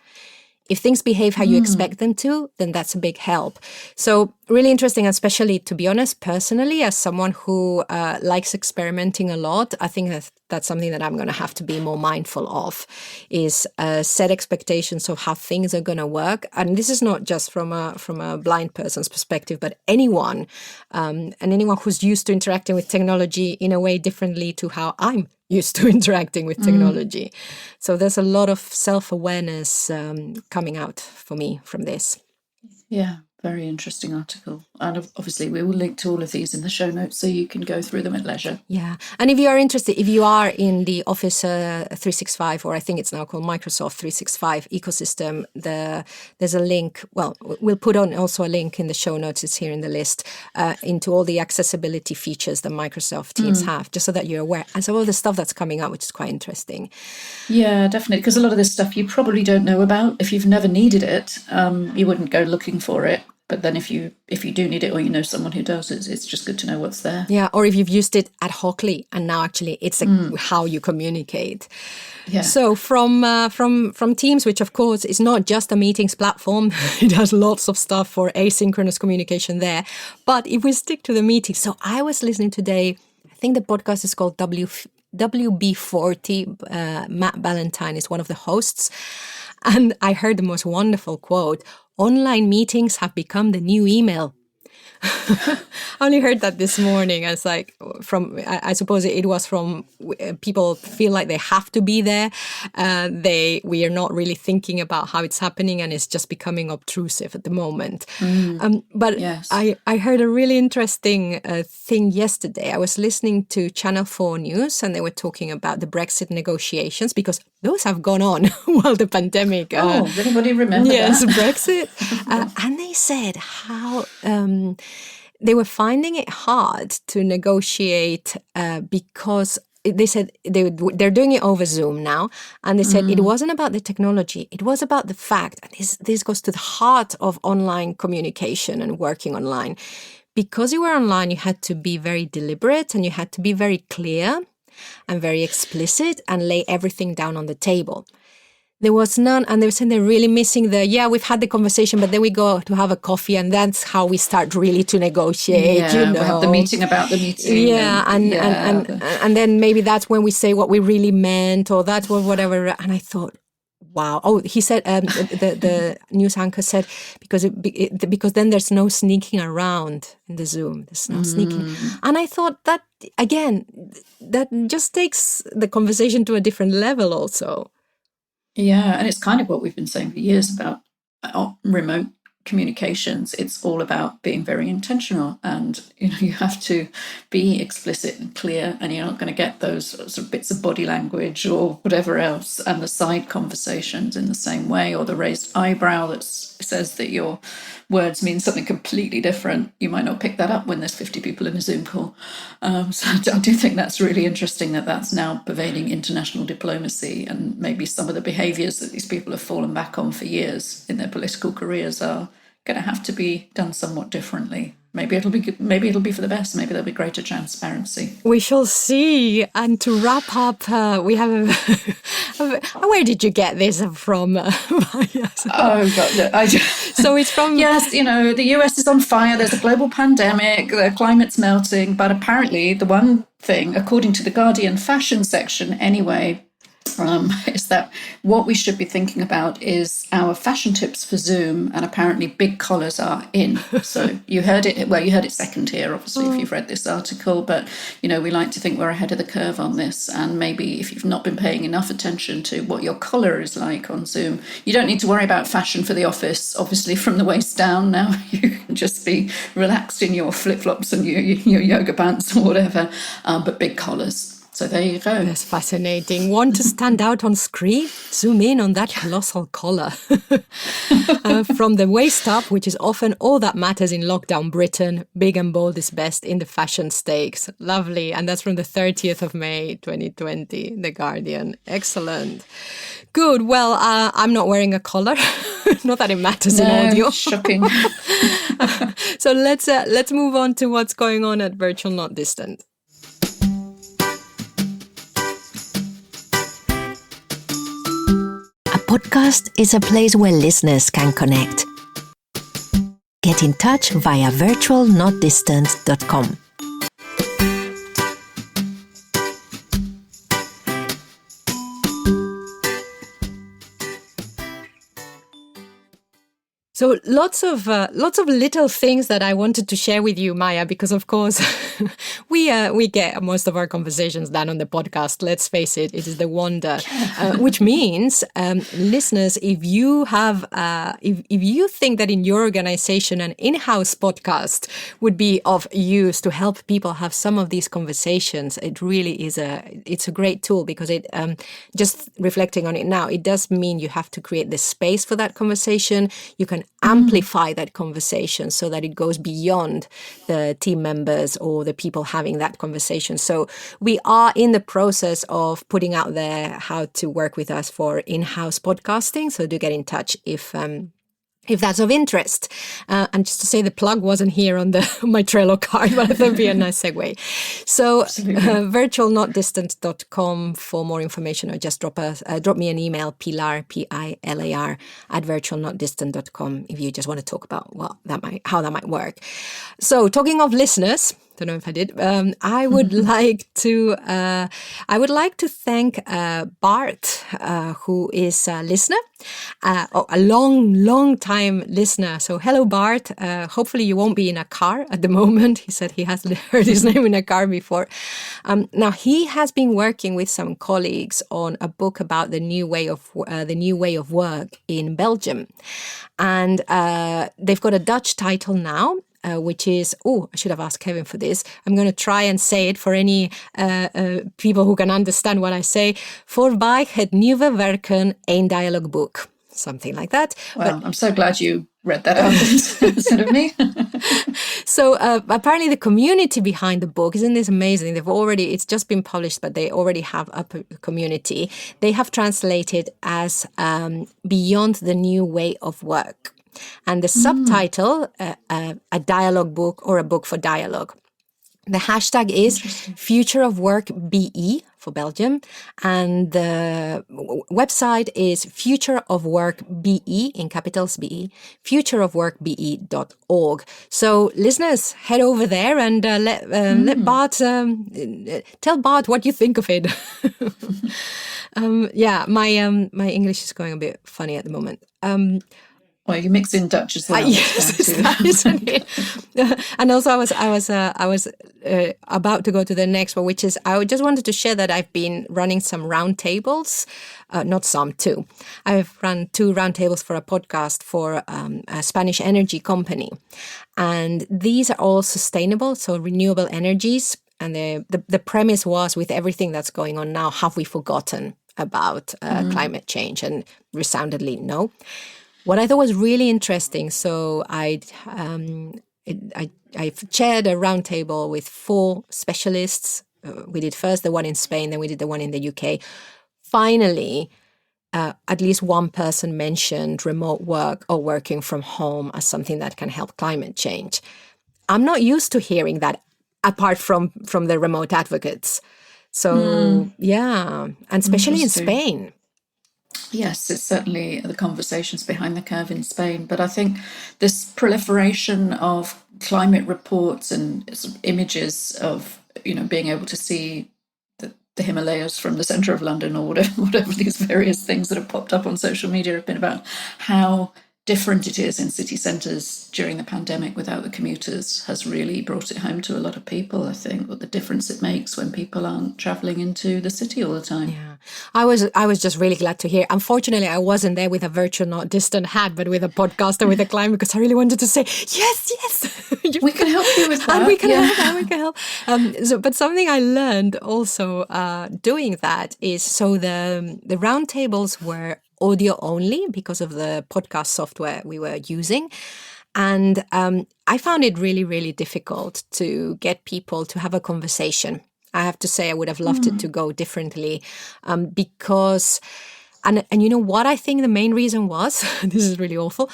If things behave how you expect them to, then that's a big help." So really interesting, especially, to be honest, personally, as someone who likes experimenting a lot, I think that's something that I'm going to have to be more mindful of, is set expectations of how things are going to work. And this is not just from a blind person's perspective, but anyone, and anyone who's used to interacting with technology in a way differently to how I'm used to interacting with technology. So there's a lot of self-awareness coming out for me from this. Yeah, very interesting article. And obviously we will link to all of these in the show notes so you can go through them at leisure. Yeah. And if you are interested, if you are in the Office 365, or I think it's now called Microsoft 365 ecosystem, there's a link. Well, we'll put on also a link in the show notes. It's here in the list into all the accessibility features that Microsoft Teams have, just so that you're aware. And so all the stuff that's coming out, which is quite interesting. Yeah, definitely. Because a lot of this stuff you probably don't know about. If you've never needed it, you wouldn't go looking for it. But then if you do need it, or you know someone who does, it's just good to know what's there. Yeah, or if you've used it ad hocly and now actually it's how you communicate. Yeah. So from Teams, which of course is not just a meetings platform, it has lots of stuff for asynchronous communication there. But if we stick to the meetings, so I was listening today, I think the podcast is called WB40. Matt Ballantyne is one of the hosts. And I heard the most wonderful quote: "Online meetings have become the new email." I only heard that this morning. I was like, I suppose it was from people feel like they have to be there. We are not really thinking about how it's happening, and it's just becoming obtrusive at the moment. But yes. I heard a really interesting thing yesterday. I was listening to Channel 4 News, and they were talking about the Brexit negotiations, because those have gone on while the pandemic. Does anybody remember that? Yes, Brexit. And they said how they were finding it hard to negotiate because they said they're doing it over Zoom now. And they said it wasn't about the technology. It was about the fact, and this goes to the heart of online communication and working online. Because you were online, you had to be very deliberate and you had to be very clear and very explicit and lay everything down on the table. There was none, and they were saying they're really missing we've had the conversation, but then we go to have a coffee, and that's how we start really to negotiate. Yeah, we have the meeting about the meeting. Yeah, and then maybe that's when we say what we really meant, or that's whatever. And I thought, wow. Oh, he said the news anchor said because then there's no sneaking around in the Zoom. There's no sneaking, and I thought that again, that just takes the conversation to a different level, also. Yeah, and it's kind of what we've been saying for years about remote communications. It's all about being very intentional, and you have to be explicit and clear, and you're not going to get those sort of bits of body language or whatever else, and the side conversations in the same way, or the raised eyebrow that says that your words mean something completely different. You might not pick that up when there's 50 people in a Zoom call. So I do think that's really interesting that that's now pervading international diplomacy, and maybe some of the behaviours that these people have fallen back on for years in their political careers are going to have to be done somewhat differently. Maybe it'll be good. Maybe it'll be for the best. Maybe there'll be greater transparency. We shall see. And to wrap up, we have where did you get this from? Oh God! So it's from yes. The US is on fire. There's a global pandemic. The climate's melting. But apparently, the one thing, according to the Guardian fashion section, anyway, is that what we should be thinking about is our fashion tips for Zoom, and apparently big collars are in. So you heard it second here, obviously, if you've read this article, but we like to think we're ahead of the curve on this, and maybe if you've not been paying enough attention to what your collar is like on Zoom, you don't need to worry about fashion for the office, obviously, from the waist down. Now you can just be relaxed in your flip-flops and your yoga pants or whatever, but big collars. So there you go. That's fascinating. Want to stand out on screen? Zoom in on that colossal collar. From the waist up, which is often all that matters in lockdown Britain, big and bold is best in the fashion stakes. Lovely. And that's from the 30th of May, 2020, The Guardian. Excellent. Good. Well, I'm not wearing a collar. Not that it matters in audio. Shocking. So let's move on to what's going on at Virtual Not Distant. Podcast is a place where listeners can connect. Get in touch via virtualnotdistant.com. So lots of little things that I wanted to share with you, Maya, because of course we get most of our conversations done on the podcast. Let's face it, it is the wonder, which means listeners, if you have if you think that in your organization an in-house podcast would be of use to help people have some of these conversations, it really is it's a great tool, because it just reflecting on it now, it does mean you have to create the space for that conversation. You can amplify that conversation so that it goes beyond the team members or the people having that conversation. So we are in the process of putting out there how to work with us for in-house podcasting. So do get in touch if that's of interest. And just to say, the plug wasn't here on my Trello card, but I thought it'd be a nice segue. So virtualnotdistant.com for more information, or just drop me an email, Pilar, Pilar, at virtualnotdistant.com if you just want to talk about how that might work. So talking of listeners, don't know if I did. I would like to thank Bart, who is a listener, a long time listener. So hello, Bart. Hopefully you won't be in a car at the moment. He said he has heard his name in a car before. Now he has been working with some colleagues on a book about the new way of work in Belgium, and they've got a Dutch title now. Which is, I should have asked Kevin for this. I'm going to try and say it for any people who can understand what I say. Voorbij het nieuwe werken, een dialogue book. Something like that. Well, I'm so glad you read that out instead of me. So apparently the community behind the book, isn't this amazing? It's just been published, but they already have a community. They have translated as Beyond the New Way of Work. And the subtitle, a dialogue book or a book for dialogue. The hashtag is Future of Work BE for Belgium, and the website is futureofworkbe in capitals BE, futureofworkbe.org. So listeners, head over there and let Bart tell Bart what you think of it. My English is going a bit funny at the moment. Well, you mix in Dutch as well. Yes, isn't it? And also, I was about to go to the next one, which is I just wanted to share that I've been running some roundtables, two. I've run 2 roundtables for a podcast for a Spanish energy company, and these are all sustainable, so renewable energies. And the premise was, with everything that's going on now, have we forgotten about climate change? And resoundedly, no. What I thought was really interesting, so I chaired a roundtable with 4 specialists. We did first the one in Spain, then we did the one in the UK. Finally, at least one person mentioned remote work or working from home as something that can help climate change. I'm not used to hearing that, apart from the remote advocates. So, and especially in Spain. Yes, it's certainly the conversations behind the curve in Spain. But I think this proliferation of climate reports and images of, being able to see the Himalayas from the centre of London or whatever these various things that have popped up on social media have been about how different it is in city centres during the pandemic without the commuters has really brought it home to a lot of people, I think, what the difference it makes when people aren't travelling into the city all the time. Yeah, I was just really glad to hear. Unfortunately, I wasn't there with a virtual, not distant hat, but with a podcast and with a client, because I really wanted to say, yes, we can help you with that. And we can help. But something I learned also doing that is, so the roundtables were audio only because of the podcast software we were using. And I found it really, really difficult to get people to have a conversation. I have to say I would have loved it to go differently because... And you know what I think the main reason was? This is really awful.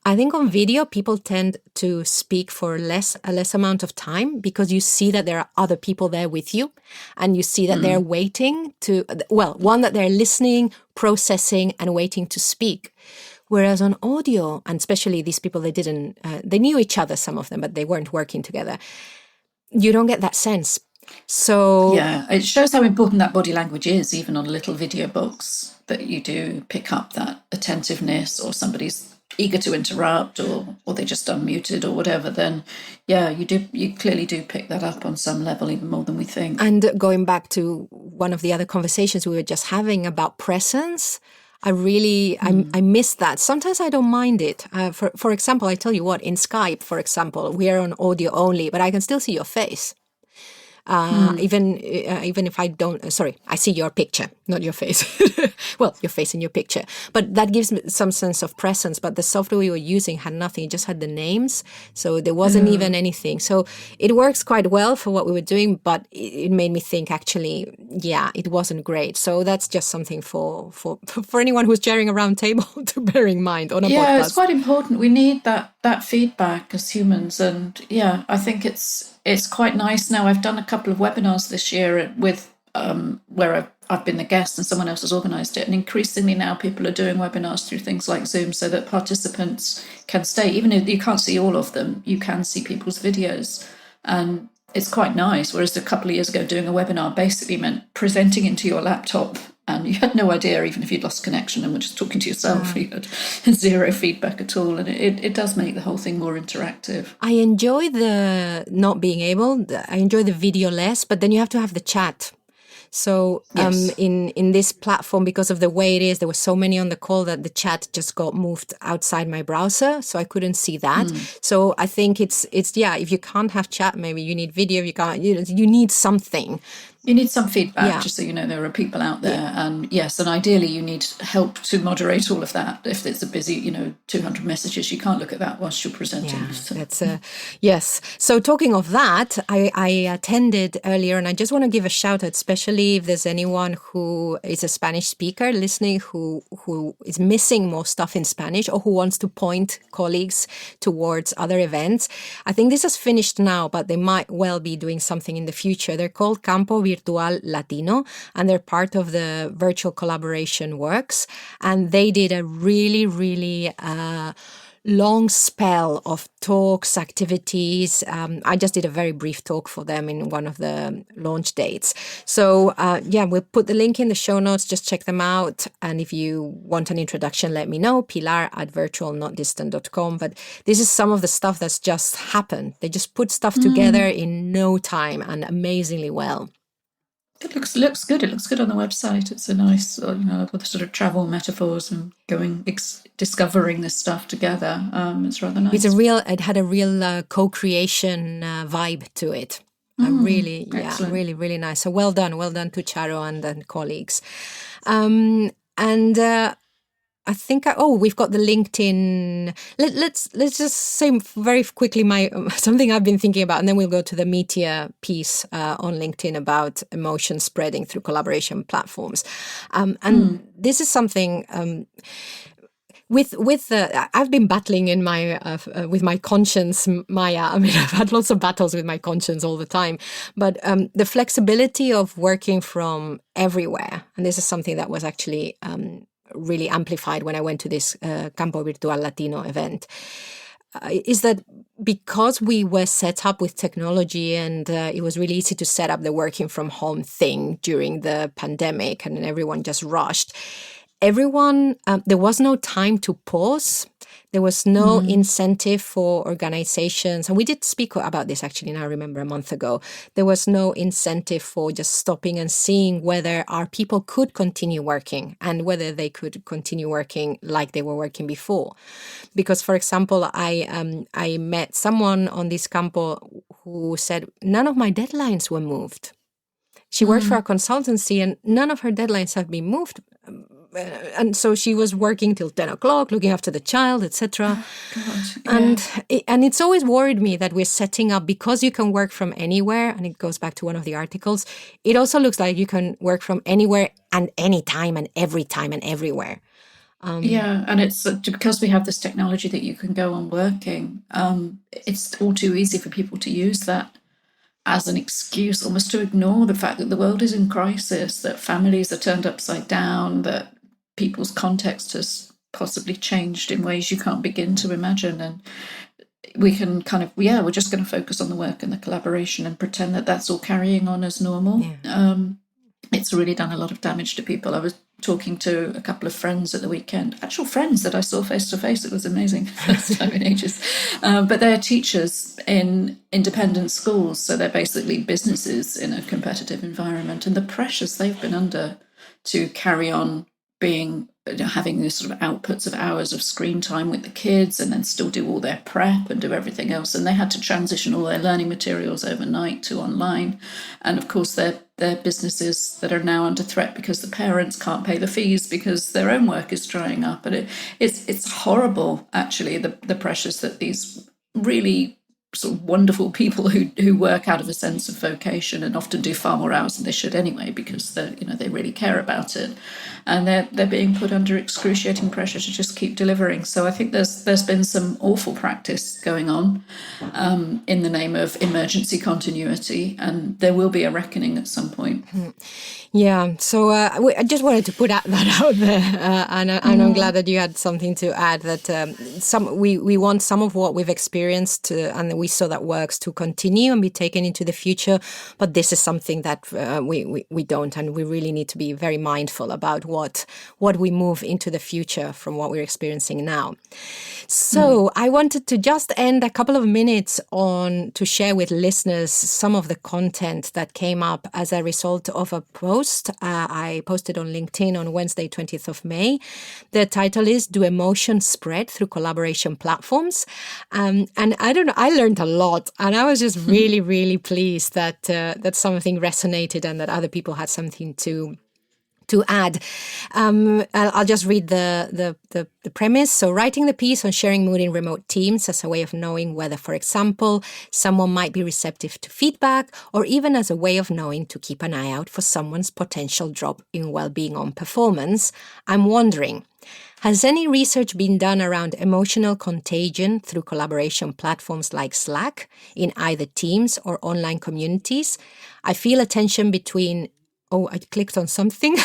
I think on video, people tend to speak for a less amount of time because you see that there are other people there with you, and you see that they're waiting to, one, that they're listening, processing, and waiting to speak. Whereas on audio, and especially these people, they knew each other, some of them, but they weren't working together. You don't get that sense. So yeah, it shows how important that body language is, even on a little video box, that you do pick up that attentiveness, or somebody's eager to interrupt, or they just unmuted or whatever. Then you clearly do pick that up on some level, even more than we think. And going back to one of the other conversations we were just having about presence, I miss that. Sometimes I don't mind it. For example, I tell you what, in Skype, for example, we are on audio only, but I can still see your face. Even if I don't, I see your picture, not your face. Well, your face in your picture. But that gives me some sense of presence. But the software we were using had nothing. It just had the names. So there wasn't even anything. So it works quite well for what we were doing, but it made me think, actually, it wasn't great. So that's just something for anyone who's chairing a round table to bear in mind on a podcast. Yeah, it's quite important. We need that feedback as humans. And I think it's quite nice now. I've done a couple of webinars this year with where I've been the guest and someone else has organised it. And increasingly now people are doing webinars through things like Zoom so that participants can stay. Even if you can't see all of them, you can see people's videos. And it's quite nice. Whereas a couple of years ago, doing a webinar basically meant presenting into your laptop and you had no idea, even if you'd lost connection and were just talking to yourself, you had zero feedback at all. And it does make the whole thing more interactive. I enjoy the not being able, I enjoy the video less, but then you have to have the chat. So in this platform, because of the way it is, there were so many on the call that the chat just got moved outside my browser, so I couldn't see that. So I think it's if you can't have chat, maybe you need video. You can't, you need something You need some feedback, Yeah. just so you know there are people out there. And yes, and ideally you need help to moderate all of that. If it's a busy, 200 messages, you can't look at that whilst you're presenting. Yeah, So. that's yes. So talking of that, I attended earlier, and I just want to give a shout out, especially if there's anyone who is a Spanish speaker listening who is missing more stuff in Spanish or who wants to point colleagues towards other events. I think this has finished now, but they might well be doing something in the future. They're called Campo Virtual Latino, and they're part of the virtual collaboration works. And they did a really, really long spell of talks, activities. I just did a very brief talk for them in one of the launch dates. So we'll put the link in the show notes. Just check them out. And if you want an introduction, let me know. Pilar at virtualnotdistant.com. But this is some of the stuff that's just happened. They just put stuff together in no time and amazingly well. It looks good. It looks good on the website. It's a nice, with sort of travel metaphors and discovering this stuff together. It's rather nice. It had a real co-creation vibe to it. Really, really, really nice. So well done to Charo and colleagues. I think we've got the LinkedIn. Let's just say very quickly something I've been thinking about, and then we'll go to the media piece on LinkedIn about emotion spreading through collaboration platforms. This is something. I've been battling in with my conscience, Maya. I mean, I've had lots of battles with my conscience all the time. But the flexibility of working from everywhere, and this is something that was actually really amplified when I went to this Campo Virtual Latino event, is that because we were set up with technology and it was really easy to set up the working from home thing during the pandemic and everyone just rushed. There was no time to pause. There was no incentive for organizations. And we did speak about this actually, now I remember a month ago. There was no incentive for just stopping and seeing whether our people could continue working and whether they could continue working like they were working before. Because, for example, I met someone on this campo who said, none of my deadlines were moved. She worked for a consultancy and none of her deadlines have been moved. And so she was working till 10 o'clock, looking after the child, etc. And it's always worried me that we're setting up, because you can work from anywhere, and it goes back to one of the articles, it also looks like you can work from anywhere and anytime and every time and everywhere. And it's because we have this technology that you can go on working, it's all too easy for people to use that as an excuse, almost to ignore the fact that the world is in crisis, that families are turned upside down, that people's context has possibly changed in ways you can't begin to imagine. And we can we're just going to focus on the work and the collaboration and pretend that that's all carrying on as normal. It's really done a lot of damage to people. I was talking to a couple of friends at the weekend, actual friends that I saw face to face. It was amazing, first time in ages. But they're teachers in independent schools, so they're basically businesses in a competitive environment, and the pressures they've been under to carry on having this sort of outputs of hours of screen time with the kids and then still do all their prep and do everything else. And they had to transition all their learning materials overnight to online. And of course, they're businesses that are now under threat because the parents can't pay the fees because their own work is drying up. And it's horrible, actually, the pressures that these really sort of wonderful people who work out of a sense of vocation and often do far more hours than they should anyway, because they really care about it, and they're being put under excruciating pressure to just keep delivering. So I think there's been some awful practice going on in the name of emergency continuity, and there will be a reckoning at some point. Yeah, so I just wanted to put that out there, and I'm glad that you had something to add. That we want some of what we've experienced and we saw that works to continue and be taken into the future, but this is something that we don't, and we really need to be very mindful about what we move into the future from what we're experiencing now. So I wanted to just end a couple of minutes to share with listeners some of the content that came up as a result of a post I posted on LinkedIn on Wednesday, 20th of May. The title is "Do Emotions Spread Through Collaboration Platforms?" And I don't know, I learned learned a lot, and I was just really, really pleased that that something resonated and that other people had something to add. I'll just read the premise. So, writing the piece on sharing mood in remote teams as a way of knowing whether, for example, someone might be receptive to feedback, or even as a way of knowing to keep an eye out for someone's potential drop in well-being on performance. I'm wondering, has any research been done around emotional contagion through collaboration platforms like Slack in either teams or online communities? I feel a tension between I clicked on something.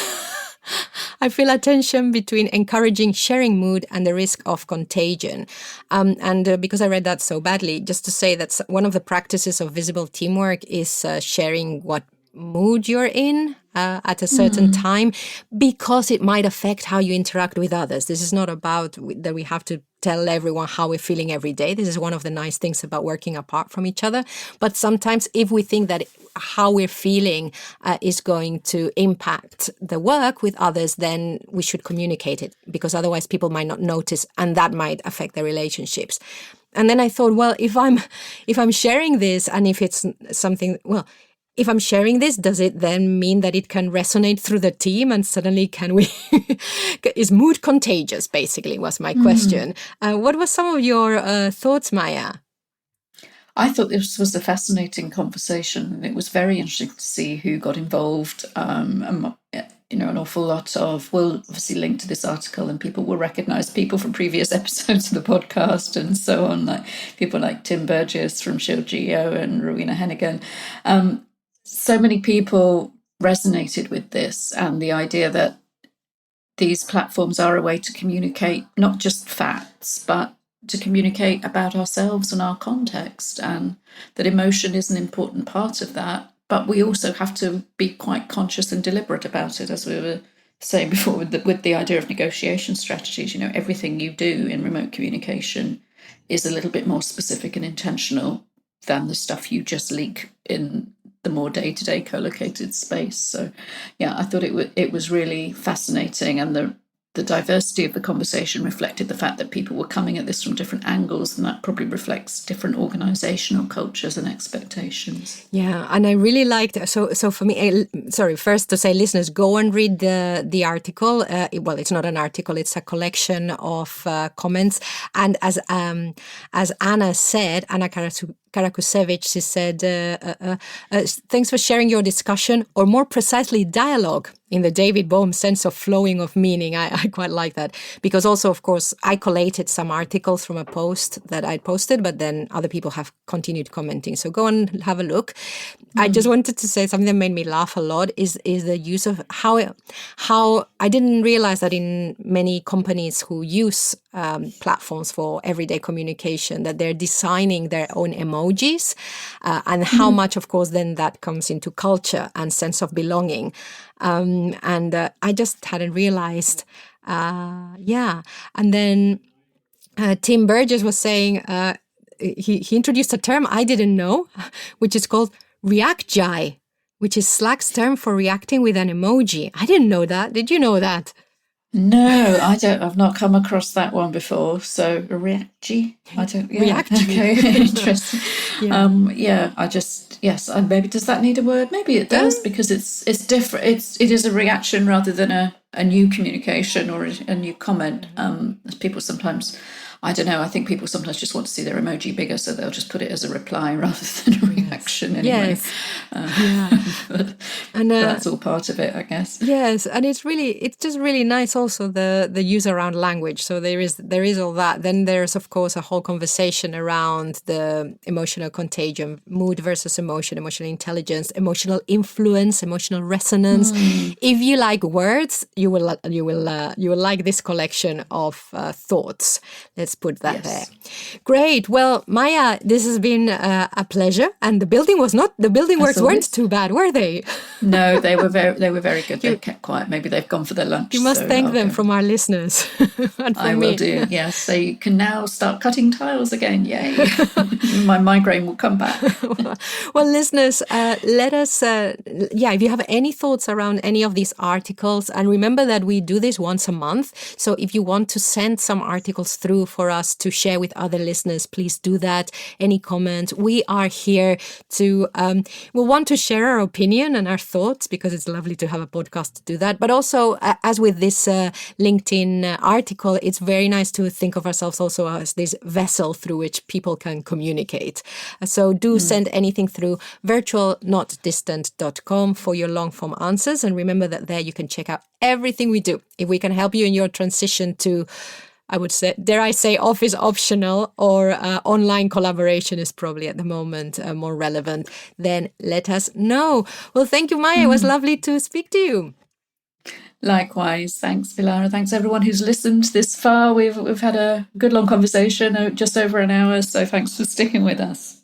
I feel a tension between encouraging sharing mood and the risk of contagion. Because I read that so badly, just to say that one of the practices of visible teamwork is sharing what mood you're in at a certain time, because it might affect how you interact with others. This is not about that we have to tell everyone how we're feeling every day. This is one of the nice things about working apart from each other. But sometimes if we think that how we're feeling is going to impact the work with others, then we should communicate it, because otherwise people might not notice, and that might affect their relationships. And then I thought, well, if I'm sharing this, and if it's something, well, if I'm sharing this, does it then mean that it can resonate through the team, and suddenly is mood contagious, basically, was my question. What were some of your thoughts, Maya? I thought this was a fascinating conversation, and it was very interesting to see who got involved. An awful lot of, we'll obviously link to this article, and people will recognise people from previous episodes of the podcast and so on, like people like Tim Burgess from Shield Geo and Rowena Hennigan. So many people resonated with this, and the idea that these platforms are a way to communicate not just facts, but to communicate about ourselves and our context, and that emotion is an important part of that. But we also have to be quite conscious and deliberate about it, as we were saying before, with the idea of negotiation strategies. You know, everything you do in remote communication is a little bit more specific and intentional than the stuff you just leak in the more day-to-day co-located space. So, yeah, I thought it was really fascinating, and the diversity of the conversation reflected the fact that people were coming at this from different angles, and that probably reflects different organizational cultures and expectations. Yeah, and I really liked, so for me, first to say, listeners, go and read the article. Well, it's not an article, it's a collection of comments. And as Anna said, Anna Karakusevich, she said, thanks for sharing your discussion, or more precisely, dialogue, in the David Bohm sense of flowing of meaning. I quite like that, because also, of course, I collated some articles from a post that I posted, but then other people have continued commenting. So go and have a look. I just wanted to say something that made me laugh a lot is the use of how I didn't realize that in many companies who use platforms for everyday communication, that they're designing their own emojis, and how much, of course, then that comes into culture and sense of belonging. I just hadn't realized. And then Tim Burgess was saying he introduced a term I didn't know, which is called reactji, which is Slack's term for reacting with an emoji. I didn't know that. Did you know that? No, I don't. I've not come across that one before. So reactgy, I don't. Yeah. Reactgy. Okay, interesting. Yes. Maybe does that need a word? Maybe it does, because it's different. It is a reaction rather than a new communication or a new comment. People sometimes, I don't know, I think people sometimes just want to see their emoji bigger, so they'll just put it as a reply rather than a reaction anyway. Yes. But that's all part of it, I guess. Yes, and it's just really nice also the use around language. So there is all that. Then there's, of course, a whole conversation around the emotional contagion, mood versus emotion, emotional intelligence, emotional influence, emotional resonance. If you like words, you will like this collection of thoughts. Let's put that there. Great. Well, Maya, this has been a pleasure. And the building works weren't too bad, were they? No, they were very good. They kept quiet. Maybe they've gone for their lunch. You must thank them from our listeners. And I will do. Yes, so you can now start cutting tiles again. Yay! My migraine will come back. Well, listeners, let us. If you have any thoughts around any of these articles, and remember that we do this once a month. So if you want to send some articles through for us to share with other listeners, please do that. Any comments? We are here to, we'll want to share our opinion and our thoughts, because it's lovely to have a podcast to do that. But also, as with this LinkedIn article, it's very nice to think of ourselves also as this vessel through which people can communicate. So do send anything through virtualnotdistant.com for your long form answers. And remember that there you can check out everything we do. If we can help you in your transition to, I would say, dare I say, office optional or online collaboration is probably at the moment more relevant, then let us know. Well, thank you, Maya. It was lovely to speak to you. Likewise. Thanks, Pilar. And thanks everyone who's listened this far. We've had a good long conversation, just over an hour. So thanks for sticking with us.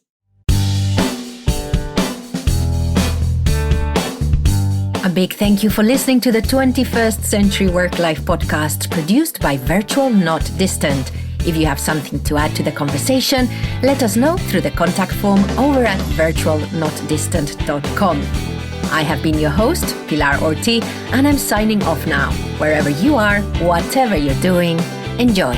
A big thank you for listening to the 21st Century Work-Life podcast produced by Virtual Not Distant. If you have something to add to the conversation, let us know through the contact form over at virtualnotdistant.com. I have been your host, Pilar Orti, and I'm signing off now. Wherever you are, whatever you're doing, enjoy.